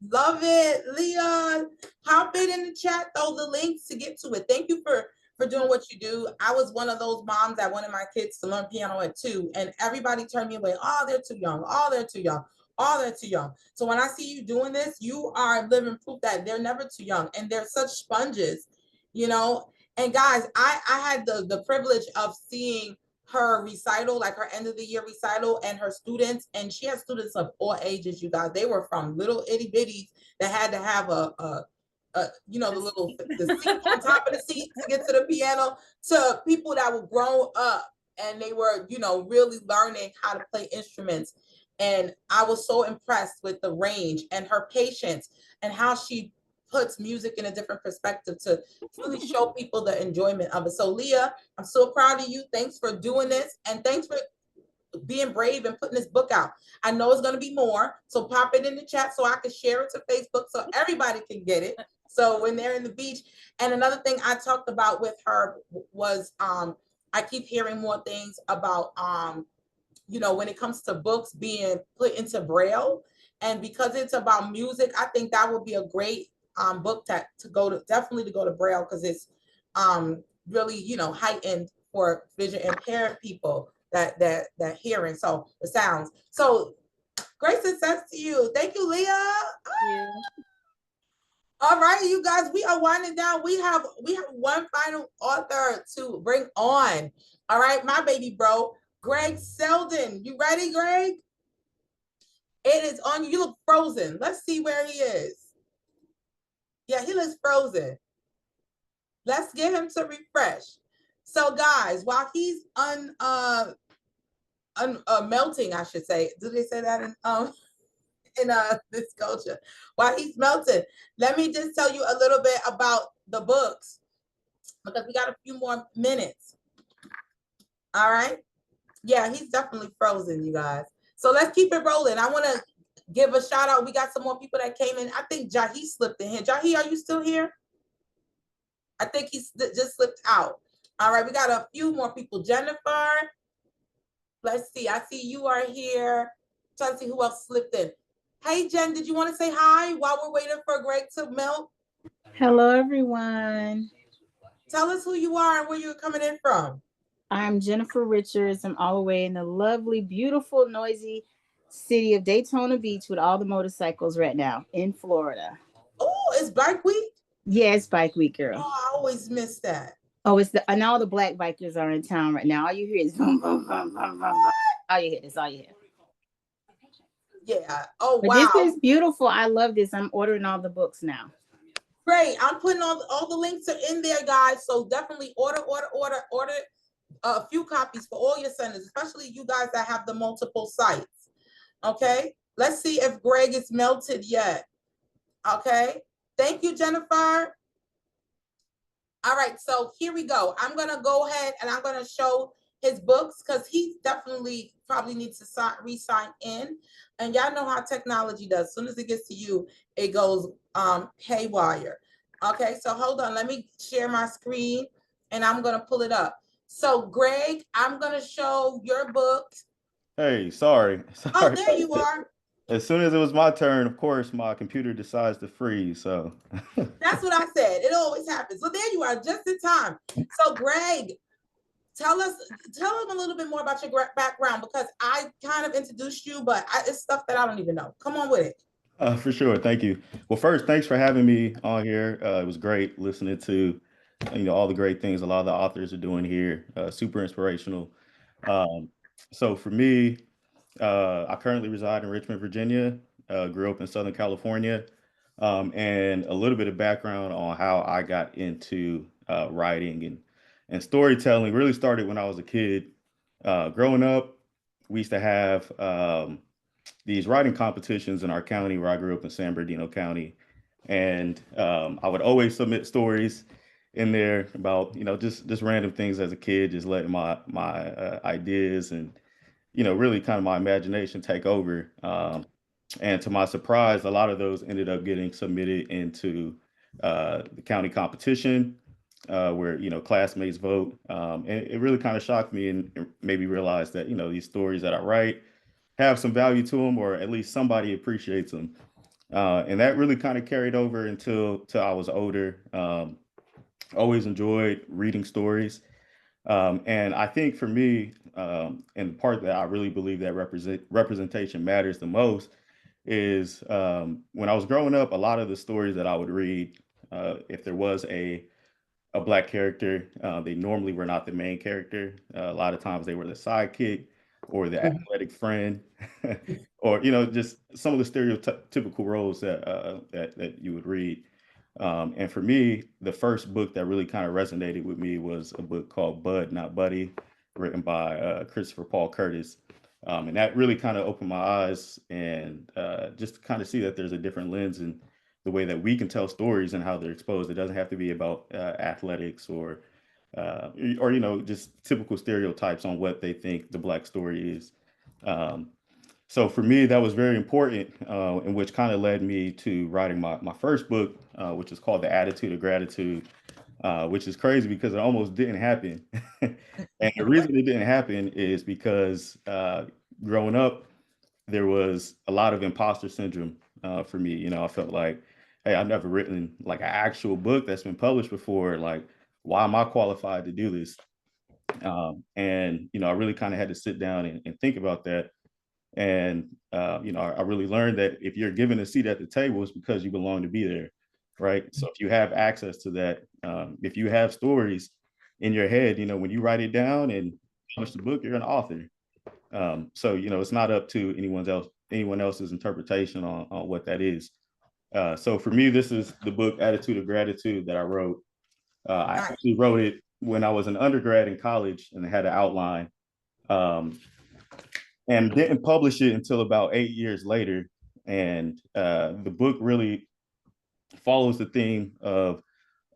Love it, Leon. Pop it in the chat, throw the links to get to it. Thank you for doing what you do. I was one of those moms that wanted my kids to learn piano at 2, and everybody turned me away. Oh, they're too young. Oh, they're too young. Oh, they're too young. So when I see you doing this, you are living proof that they're never too young, and they're such sponges, And guys, I had the privilege of seeing her recital, like her end of the year recital, and her students, and she has students of all ages, you guys. They were from little itty bitties that had to have the seat on top of the seat to get to the piano, to people that were grown up and they were, really learning how to play instruments. And I was so impressed with the range and her patience and how she puts music in a different perspective to really show people the enjoyment of it. So Leah, I'm so proud of you. Thanks for doing this, and thanks for being brave and putting this book out. I know it's going to be more, so pop it in the chat so I can share it to Facebook so everybody can get it. So when they're in the beach. And another thing I talked about with her was I keep hearing more things about when it comes to books being put into Braille, and because it's about music, I think that would be a great book definitely to go to Braille, because it's really heightened for vision impaired people, that hearing, so the sounds. So great success to you. Thank you, Leah. Yeah. All right, you guys, we are winding down. We have one final author to bring on. All right, my baby bro, Greg Selden. You ready, Greg? It is on you. You look frozen. Let's see where he is. Yeah, he looks frozen. Let's get him to refresh. So guys, while he's melting, I should say. Do they say that in this culture? While he's melting, let me just tell you a little bit about the books because we got a few more minutes. All right. Yeah, he's definitely frozen, you guys. So let's keep it rolling. I want to give a shout out. We got some more people that came in. I think Jahi slipped in here. Jahi, are you still here? I think he's just slipped out. All right, we got a few more people. Jennifer, let's see. I see you are here. Trying to see who else slipped in. Hey, Jen, did you want to say hi while we're waiting for Greg to melt? Hello, everyone. Tell us who you are and where you're coming in from. I'm Jennifer Richards. I'm all the way in the lovely, beautiful, noisy city of Daytona Beach with all the motorcycles right now in Florida. Oh, it's Bike Week? Yeah, it's Bike Week, girl. Oh, I always miss that. Oh, and all the black bikers are in town right now. All you hear is boom, boom, boom, boom, boom. All you hear is all you hear. Yeah. Oh, but wow. This is beautiful. I love this. I'm ordering all the books now. Great. I'm putting all the links are in there, guys. So definitely order a few copies for all your centers, especially you guys that have the multiple sites. Okay. Let's see if Greg is melted yet. Okay. Thank you, Jennifer. All right, so here we go. I'm going to go ahead and I'm going to show his books because he definitely probably needs to re-sign in. And y'all know how technology does. As soon as it gets to you, it goes haywire. Okay, so hold on. Let me share my screen and I'm going to pull it up. So, Greg, I'm going to show your book. Hey, sorry. Oh, there you are. As soon as it was my turn, of course, my computer decides to freeze. So that's what I said. It always happens. So there you are, just in time. So Greg, tell them a little bit more about your background because I kind of introduced you, but it's stuff that I don't even know. Come on with it. For sure. Thank you. Well, first, thanks for having me on here. It was great listening to all the great things a lot of the authors are doing here. Super inspirational. So for me, I currently reside in Richmond, Virginia, grew up in Southern California, and a little bit of background on how I got into writing and storytelling really started when I was a kid. Growing up, we used to have these writing competitions in our county where I grew up in San Bernardino County. And I would always submit stories in there about, just random things as a kid, just letting my ideas and really kind of my imagination take over. And to my surprise, a lot of those ended up getting submitted into the county competition where, classmates vote. And it really kind of shocked me and made me realize that, these stories that I write have some value to them, or at least somebody appreciates them. And that really kind of carried over until I was older. Always enjoyed reading stories. And I think for me, and the part that I really believe that representation matters the most is when I was growing up, a lot of the stories that I would read, if there was a Black character, they normally were not the main character. A lot of times they were the sidekick or the athletic friend, or just some of the stereotypical roles that you would read. And for me, the first book that really kind of resonated with me was a book called Bud, Not Buddy, written by Christopher Paul Curtis. And that really kind of opened my eyes and just to kind of see that there's a different lens in the way that we can tell stories and how they're exposed. It doesn't have to be about athletics or just typical stereotypes on what they think the Black story is. So for me, that was very important, and which kind of led me to writing my first book, which is called The Attitude of Gratitude, which is crazy because it almost didn't happen. And the reason it didn't happen is because growing up, there was a lot of imposter syndrome for me. I felt like, hey, I've never written like an actual book that's been published before. Like, why am I qualified to do this? And, I really kind of had to sit down and think about that. And, I really learned that if you're given a seat at the table, it's because you belong to be there, right? So if you have access to that, if you have stories in your head, when you write it down and publish the book, you're an author. So, it's not up to anyone else's interpretation on what that is. So for me, this is the book Attitude of Gratitude that I wrote. I actually wrote it when I was an undergrad in college and had an outline, and didn't publish it until about 8 years later. And the book really follows the theme of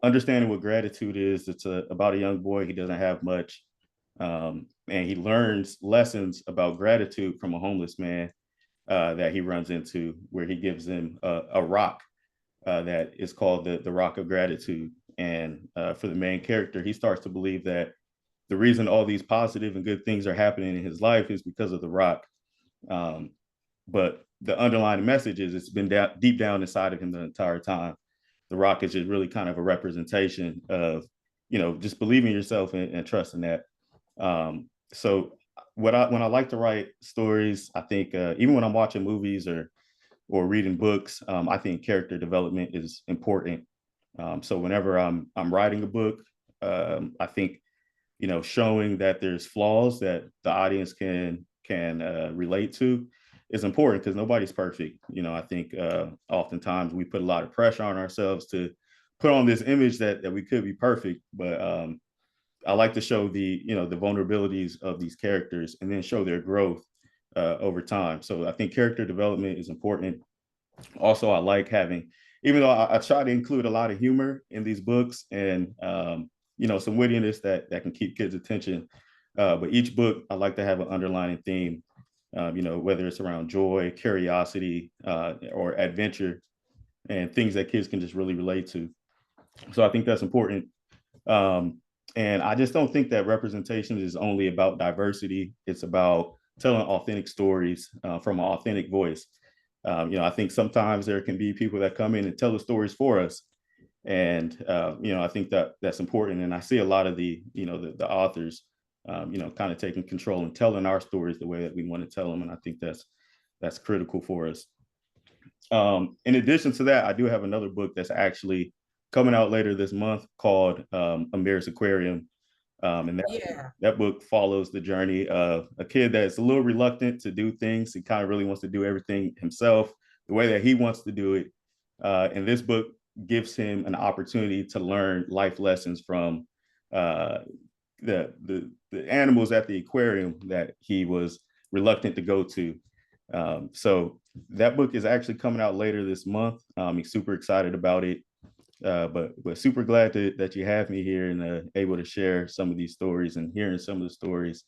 understanding what gratitude is. It's about a young boy. He doesn't have much. And he learns lessons about gratitude from a homeless man that he runs into, where he gives him a rock that is called the rock of gratitude. And for the main character, he starts to believe that the reason all these positive and good things are happening in his life is because of the rock. But the underlying message is it's been deep down inside of him the entire time. The rock is just really kind of a representation of, just believing yourself and trusting that. So when I like to write stories, I think even when I'm watching movies or reading books, I think character development is important. So whenever I'm writing a book, I think showing that there's flaws that the audience can relate to is important, because nobody's perfect. I think oftentimes we put a lot of pressure on ourselves to put on this image that we could be perfect, but I like to show the vulnerabilities of these characters and then show their growth over time. So I think character development is important. Also, I like having, even though I try to include a lot of humor in these books and some wittiness that can keep kids' attention. But each book, I like to have an underlying theme, whether it's around joy, curiosity, or adventure, and things that kids can just really relate to. So I think that's important. And I just don't think that representation is only about diversity. It's about telling authentic stories from an authentic voice. I think sometimes there can be people that come in and tell the stories for us. And, I think that's important. And I see a lot of the authors, kind of taking control and telling our stories the way that we want to tell them. And I think that's critical for us. In addition to that, I do have another book that's actually coming out later this month called Amir's Aquarium. And that book follows the journey of a kid that's a little reluctant to do things. He kind of really wants to do everything himself, the way that he wants to do it. And this book gives him an opportunity to learn life lessons from the animals at the aquarium that he was reluctant to go to. So that book is actually coming out later this month. He's super excited about it. But super glad that you have me here and able to share some of these stories and hearing some of the stories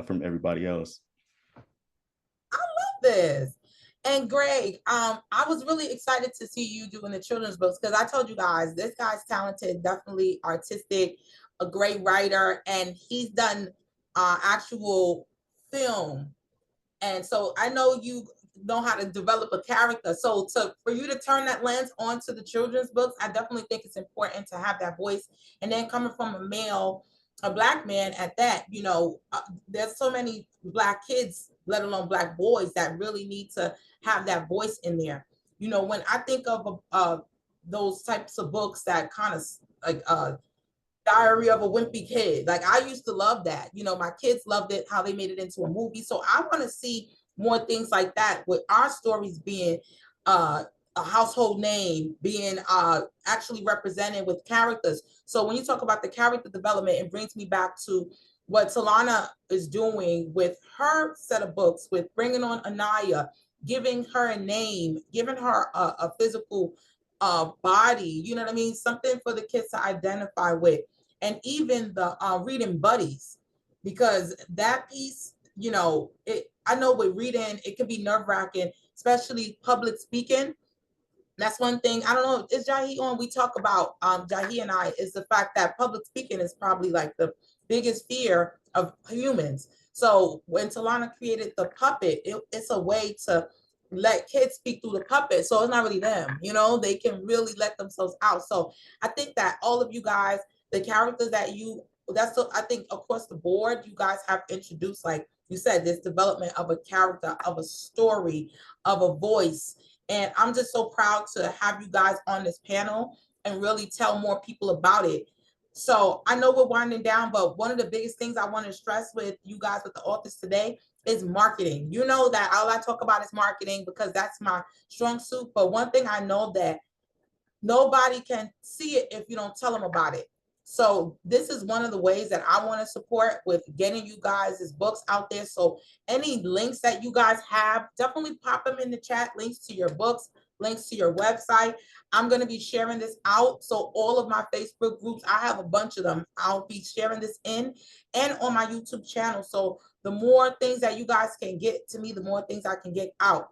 from everybody else. I love this. And Greg, I was really excited to see you doing the children's books, because I told you guys, this guy's talented, definitely artistic, a great writer, and he's done actual film. And so I know you know how to develop a character. So for you to turn that lens onto the children's books, I definitely think it's important to have that voice. And then coming from a Black man at that, there's so many Black kids, let alone Black boys, that really need to have that voice in there. When I think of those types of books that kind of like Diary of a Wimpy Kid, like I used to love that. My kids loved it, how they made it into a movie. So I want to see more things like that, with our stories being a household name, being actually represented with characters. So when you talk about the character development, it brings me back to what Talana is doing with her set of books, with bringing on Anaya, giving her a name, giving her a physical body, you know what I mean? Something for the kids to identify with. And even the reading buddies, because that piece, I know with reading, it can be nerve-wracking, especially public speaking. That's one thing. I don't know, is Jahi on? We talk about, Jahi and I, is the fact that public speaking is probably like the biggest fear of humans. So when Talana created the puppet, it's a way to let kids speak through the puppet. So it's not really them, they can really let themselves out. So I think that all of you guys, the characters that I think across the board, you guys have introduced, like you said, this development of a character, of a story, of a voice. And I'm just so proud to have you guys on this panel and really tell more people about it. So I know we're winding down, but one of the biggest things I want to stress with you guys, with the authors today, is marketing. You know that all I talk about is marketing, because that's my strong suit. But one thing I know, that nobody can see it if you don't tell them about it. So this is one of the ways that I want to support with getting you guys' books out there. So any links that you guys have, definitely pop them in the chat, links to your books, links to your website. I'm going to be sharing this out. So all of my Facebook groups, I have a bunch of them. I'll be sharing this in and on my YouTube channel. So the more things that you guys can get to me, the more things I can get out.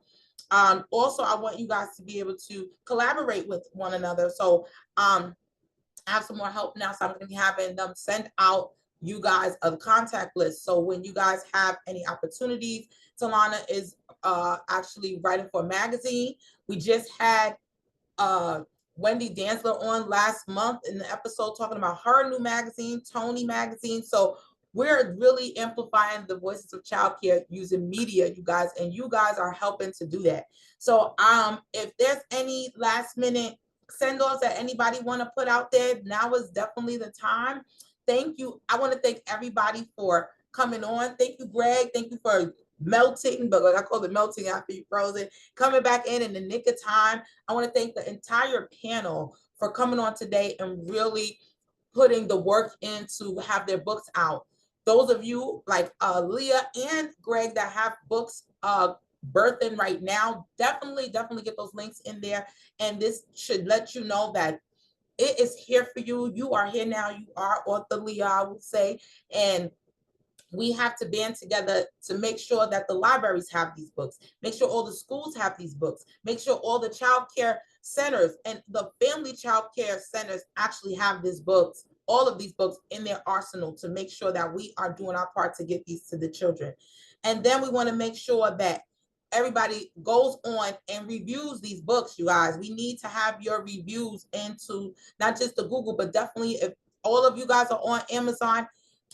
Also, I want you guys to be able to collaborate with one another. So I have some more help now. So I'm going to be having them send out you guys a contact list. So when you guys have any opportunities, Talana is actually writing for a magazine. We just had Wendy Danzler on last month in the episode talking about her new magazine, Tony Magazine. So we're really amplifying the voices of childcare using media, you guys, and you guys are helping to do that. So if there's any last minute send-offs that anybody want to put out there, now is definitely the time. Thank you. I want to thank everybody for coming on. Thank you, Greg. Thank you for melting, but I call it melting after you frozen, coming back in the nick of time. I want to thank the entire panel for coming on today and really putting the work in to have their books out. Those of you like Leah and Greg that have books birthing right now, definitely get those links in there. And this should let you know that it is here for you. You are here now. You are author Leah, I would say. And we have to band together to make sure that the libraries have these books, make sure all the schools have these books, make sure all the child care centers and the family child care centers actually have these books, all of these books in their arsenal to make sure that we are doing our part to get these to the children. And then we want to make sure that everybody goes on and reviews these books, you guys. We need to have your reviews into not just the Google, but definitely if all of you guys are on Amazon,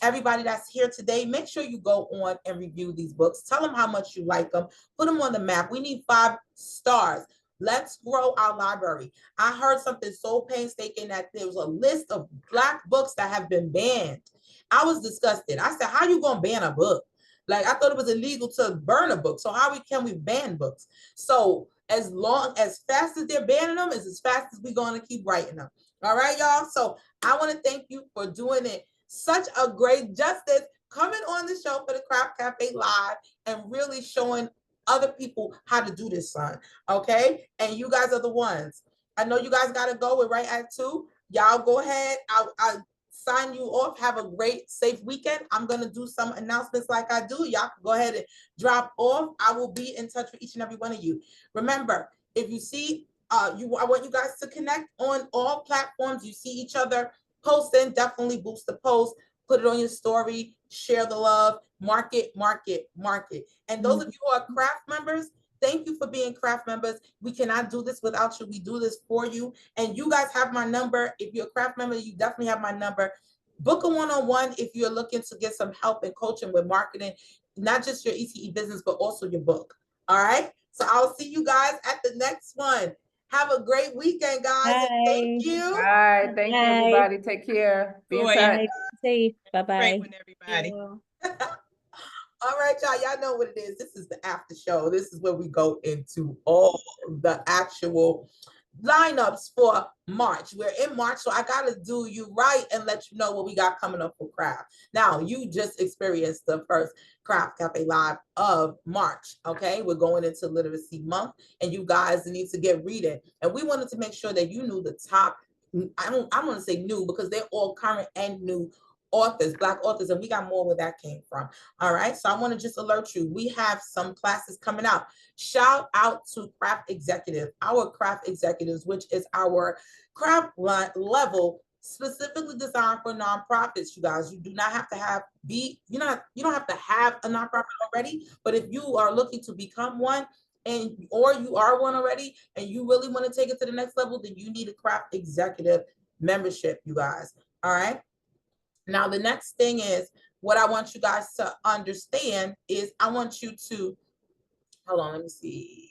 everybody that's here today, make sure you go on and review these books. Tell them how much you like them. Put them on the map. We need 5 stars. Let's grow our library. I heard something so painstaking that there was a list of Black books that have been banned. I was disgusted. I said, how you going to ban a book? Like, I thought it was illegal to burn a book. So how can we ban books? So as fast as they're banning them, is as fast as we're going to keep writing them. All right, y'all. So I want to thank you for doing it such a great justice, coming on the show for the Craft Cafe Live and really showing other people how to do this, son. Okay? And you guys are the ones. I know you guys got to go. We're right at 2. Y'all go ahead. I'll sign you off. Have a great, safe weekend. I'm going to do some announcements like I do. Y'all can go ahead and drop off. I will be in touch with each and every one of you. Remember, if you see, I want you guys to connect on all platforms. You see each other posting, definitely boost the post, put it on your story, share the love, market. And those of you who are craft members, thank you for being craft members. We cannot do this without you. We do this for you. And you guys have my number. If you're a craft member, you definitely have my number. Book a one-on-one if you're looking to get some help and coaching with marketing, not just your ETE business, but also your book. All right. So I'll see you guys at the next one. Have a great weekend, guys. Bye. Thank you. All right. Thank you, everybody. Take care. Be in touch. Safe. Bye-bye. Great one, everybody. All right, y'all know what it is. This is the after show. This is where we go into all the actual lineups for March. We're in March, so I got to do you right and let you know what we got coming up for craft. Now, you just experienced the first Craft Cafe Live of March, okay? We're going into Literacy Month, and you guys need to get reading. And we wanted to make sure that you knew the top, I want to say new because they're all current and new authors, Black authors, and we got more where that came from. All right, so I want to just alert you. We have some classes coming out. Shout out to Craft Executive, our Craft Executives, which is our craft level specifically designed for nonprofits. You guys, you do not have to have you don't have to have a nonprofit already, but if you are looking to become one, or you are one already and you really want to take it to the next level, then you need a Craft Executive membership, you guys. All right. Now, the next thing is what I want you guys to understand is I want you to, hold on, let me see.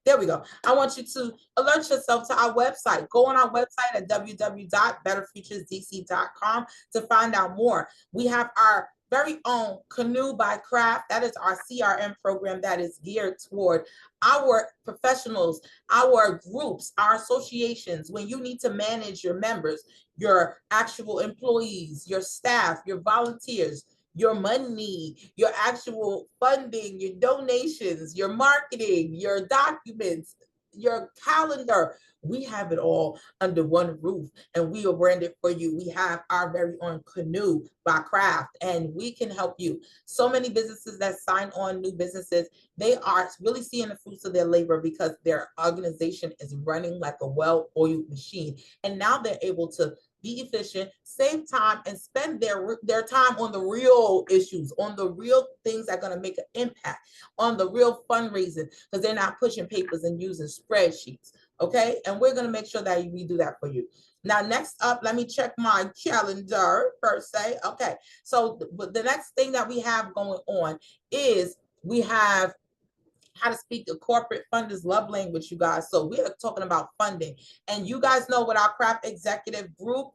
There we go. I want you to alert yourself to our website. Go on our website at www.betterfuturesdc.com to find out more. We have our very own Canoe by Craft. That is our CRM program that is geared toward our professionals, our groups, our associations. When you need to manage your members, your actual employees, your staff, your volunteers, your money, your actual funding, your donations, your marketing, your documents, your calendar. We have it all under one roof, and we are branded for you. We have our very own Canoe by Craft, and we can help you. So many businesses that sign on, new businesses, they are really seeing the fruits of their labor because their organization is running like a well-oiled machine. And now they're able to be efficient, save time, and spend their time on the real issues, on the real things that are going to make an impact, on the real fundraising, because they're not pushing papers and using spreadsheets. Okay, and we're going to make sure that we do that for you. Now, next up, let me check my calendar per se. Okay, so the next thing that we have going on is we have how to speak the corporate funders love language, you guys. So we are talking about funding, and you guys know what our craft executive group,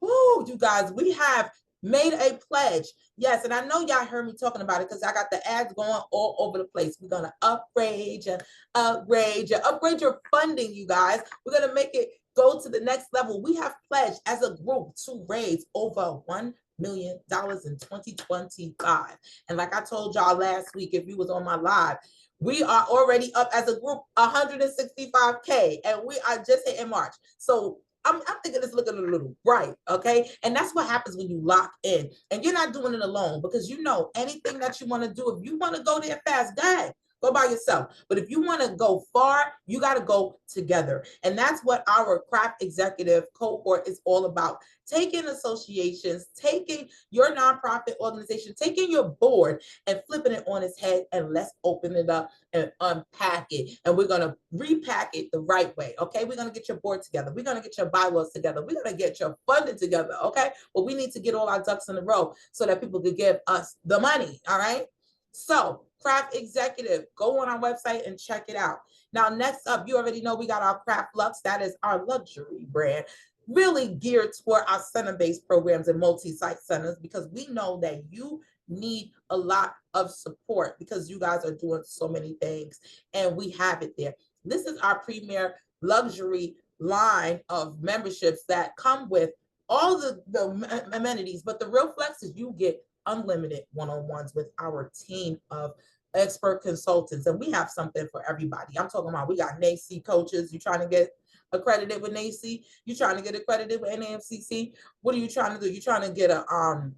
you guys, we have made a pledge. Yes, and I know y'all heard me talking about it because I got the ads going all over the place. We're gonna upgrade your funding, you guys. We're gonna make it go to the next level. We have pledged as a group to raise over $1 million in 2025. And like I told y'all last week, if you was on my live, we are already up as a group 165K, and we are just hitting March. So I'm thinking it's looking a little bright, okay? And that's what happens when you lock in, and you're not doing it alone, because you know anything that you want to do, if you want to go there fast, go ahead. Go by yourself. But if you want to go far, you got to go together. And that's what our craft executive cohort is all about. Taking associations, taking your nonprofit organization, taking your board and flipping it on its head, and let's open it up and unpack it. And we're going to repack it the right way. Okay. We're going to get your board together. We're going to get your bylaws together. We're going to get your funding together. Okay. But we need to get all our ducks in a row so that people could give us the money. All right. So Craft Executive, go on our website and check it out. Now, next up, you already know we got our Craft Lux. That is our luxury brand, really geared toward our center-based programs and multi-site centers, because we know that you need a lot of support because you guys are doing so many things, and we have it there. This is our premier luxury line of memberships that come with all the amenities, but the real flex is you get unlimited one-on-ones with our team of expert consultants, and we have something for everybody. I'm talking about, we got NACE coaches. You trying to get accredited with NACE? You trying to get accredited with NAFCC? What are you trying to do? You trying to get a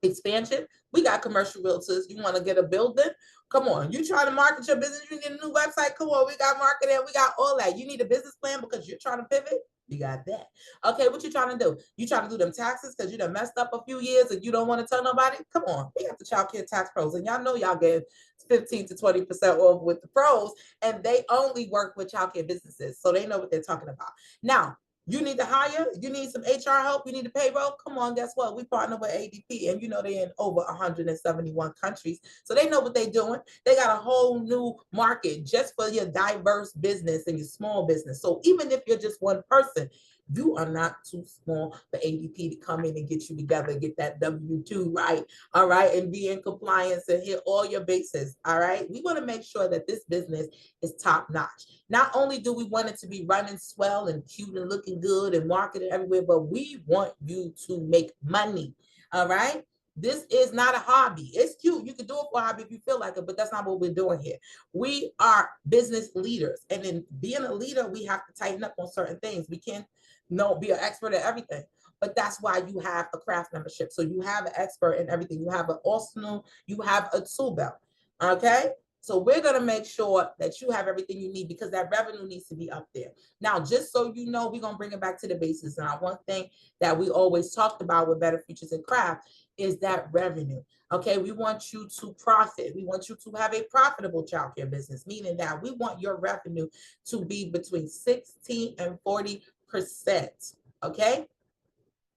expansion? We got commercial realtors. You want to get a building? Come on. You trying to market your business? You need a new website? Come on. We got marketing. We got all that. You need a business plan because you're trying to pivot? You got that. Okay, what you trying to do? You trying to do them taxes because you done messed up a few years and you don't want to tell nobody? Come on. We got the Child Care Tax Pros, and y'all know y'all get 15 to 20% off with the pros, and they only work with child care businesses, so they know what they're talking about. Now, you need to hire, you need some HR help, you need a payroll. Come on, guess what? We partner with ADP, and you know they're in over 171 countries. So they know what they're doing. They got a whole new market just for your diverse business and your small business. So even if you're just one person, you are not too small for ADP to come in and get you together, get that W-2 right, all right, and be in compliance and hit all your bases, all right? We want to make sure that this business is top notch. Not only do we want it to be running swell and cute and looking good and marketed everywhere, but we want you to make money, all right? This is not a hobby. It's cute. You can do it for a hobby if you feel like it, but that's not what we're doing here. We are business leaders, and in being a leader, we have to tighten up on certain things. We can't be an expert at everything, but that's why you have a craft membership. So you have an expert in everything. You have an arsenal, you have a tool belt, okay? So we're gonna make sure that you have everything you need, because that revenue needs to be up there. Now, just so you know, we're gonna bring it back to the basics. And one thing that we always talked about with Better Futures in Craft is that revenue, okay? We want you to profit. We want you to have a profitable childcare business, meaning that we want your revenue to be between 16 and 40%, okay?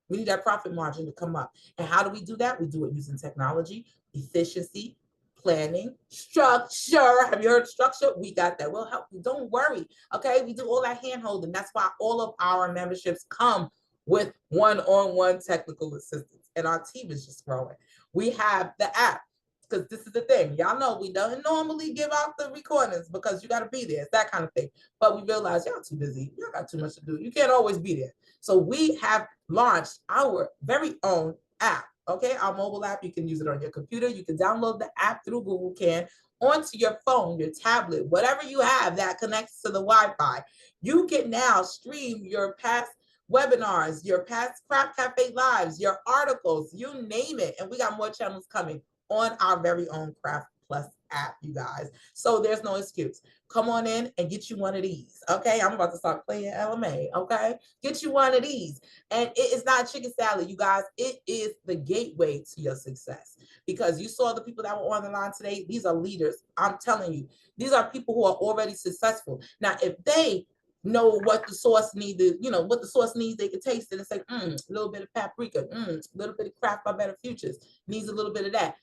We need that profit margin to come up. And how do we do that? We do it using technology, efficiency, planning, structure. Have you heard structure? We got that. We'll help you. Don't worry, okay? We do all that hand holding. That's why all of our memberships come with one-on-one technical assistance. And our team is just growing. We have the app, because this is the thing. Y'all know we don't normally give out the recordings because you got to be there. It's that kind of thing. But we realize y'all too busy. Y'all got too much to do. You can't always be there. So we have launched our very own app. Okay, our mobile app. You can use it on your computer. You can download the app through Google Can onto your phone, your tablet, whatever you have that connects to the Wi-Fi. You can now stream your past webinars, your past Craft Cafe lives, your articles, you name it. And we got more channels coming on our very own Craft Plus app, you guys. So there's no excuse. Come on in and get you one of these. Okay, I'm about to start playing LMA. Okay, get you one of these. And it is not chicken salad, you guys. It is the gateway to your success, because you saw the people that were on the line today. These are leaders. I'm telling you, these are people who are already successful. Now, if they know what the sauce needed, you know, what the sauce needs, they can taste it and say, a little bit of paprika, a little bit of Craft by Better Futures needs a little bit of that.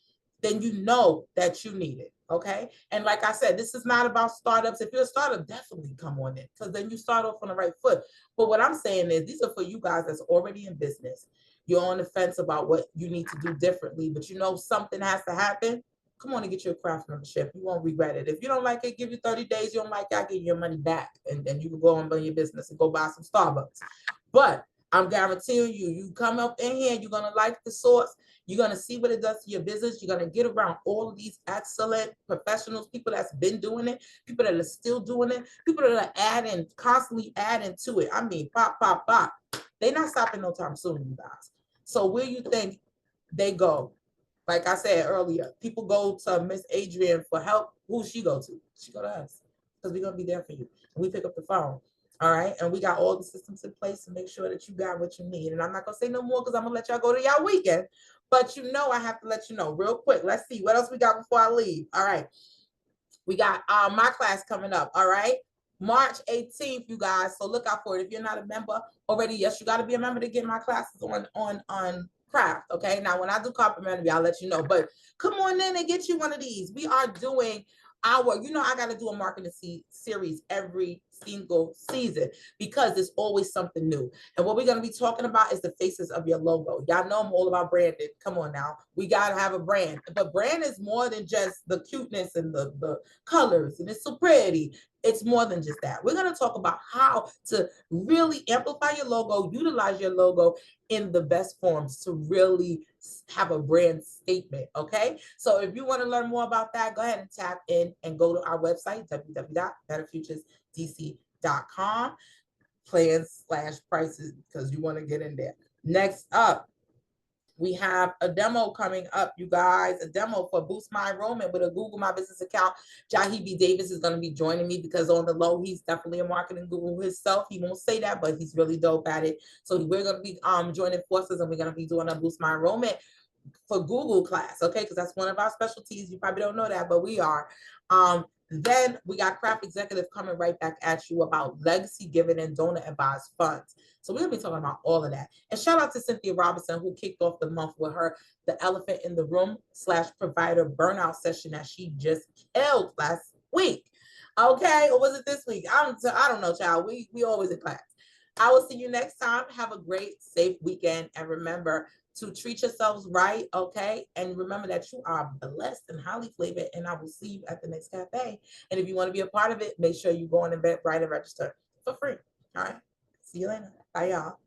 Then you know that you need it. Okay. And like I said, this is not about startups. If you're a startup, definitely come on in, because then you start off on the right foot. But what I'm saying is, these are for you guys that's already in business. You're on the fence about what you need to do differently, but you know something has to happen. Come on and get your Craft membership. You won't regret it. If you don't like it, give you 30 days. You don't like it, I'll give you your money back. And then you can go and run your business and go buy some Starbucks. But I'm guaranteeing you, you come up in here, you're going to like the sauce. You're going to see what it does to your business. You're going to get around all of these excellent professionals, people that's been doing it, people that are still doing it, people that are adding, constantly adding to it. I mean, pop, pop, pop. They're not stopping no time soon, you guys. So where you think they go? Like I said earlier, people go to Miss Adrian for help. Who she go to? She go to us, because we're going to be there for you. And we pick up the phone. All right. And we got all the systems in place to make sure that you got what you need. And I'm not going to say no more, because I'm going to let y'all go to y'all weekend. But you know, I have to let you know real quick. Let's see what else we got before I leave. All right. We got my class coming up. All right. March 18th, you guys. So look out for it. If you're not a member already, yes, you got to be a member to get my classes on Craft. Okay. Now, when I do complimentary, I'll let you know. But come on in and get you one of these. We are doing our, you know, I got to do a marketing series every single season, because there's always something new. And what we're going to be talking about is the faces of your logo. Y'all know I'm all about branding. Come on now. We got to have a brand. But brand is more than just the cuteness and the colors, and it's so pretty. It's more than just that. We're going to talk about how to really amplify your logo, utilize your logo in the best forms to really have a brand statement. Okay. So if you want to learn more about that, go ahead and tap in and go to our website, www.betterfuturesdc.com, plans/prices, because you want to get in there. Next up, we have a demo coming up, you guys, a demo for Boost My Enrollment with a Google My Business account. Jahi Davis is going to be joining me, because on the low, he's definitely a marketing guru himself. He won't say that, but he's really dope at it. So we're going to be joining forces, and we're going to be doing a Boost My Enrollment for Google class, okay? Because that's one of our specialties. You probably don't know that, but we are. Then we got Craft Executive coming right back at you about legacy giving and donor advised funds. So we're going to be talking about all of that. And shout out to Cynthia Robinson, who kicked off the month with her The Elephant in the Room /provider burnout session that she just killed last week. Okay, or was it this week? I don't know, child. We always in class. I will see you next time. Have a great, safe weekend. And remember to treat yourselves right, okay? And remember that you are blessed and highly flavored. And I will see you at the next cafe. And if you want to be a part of it, make sure you go on and write and register for free. All right. See you later. Bye, y'all.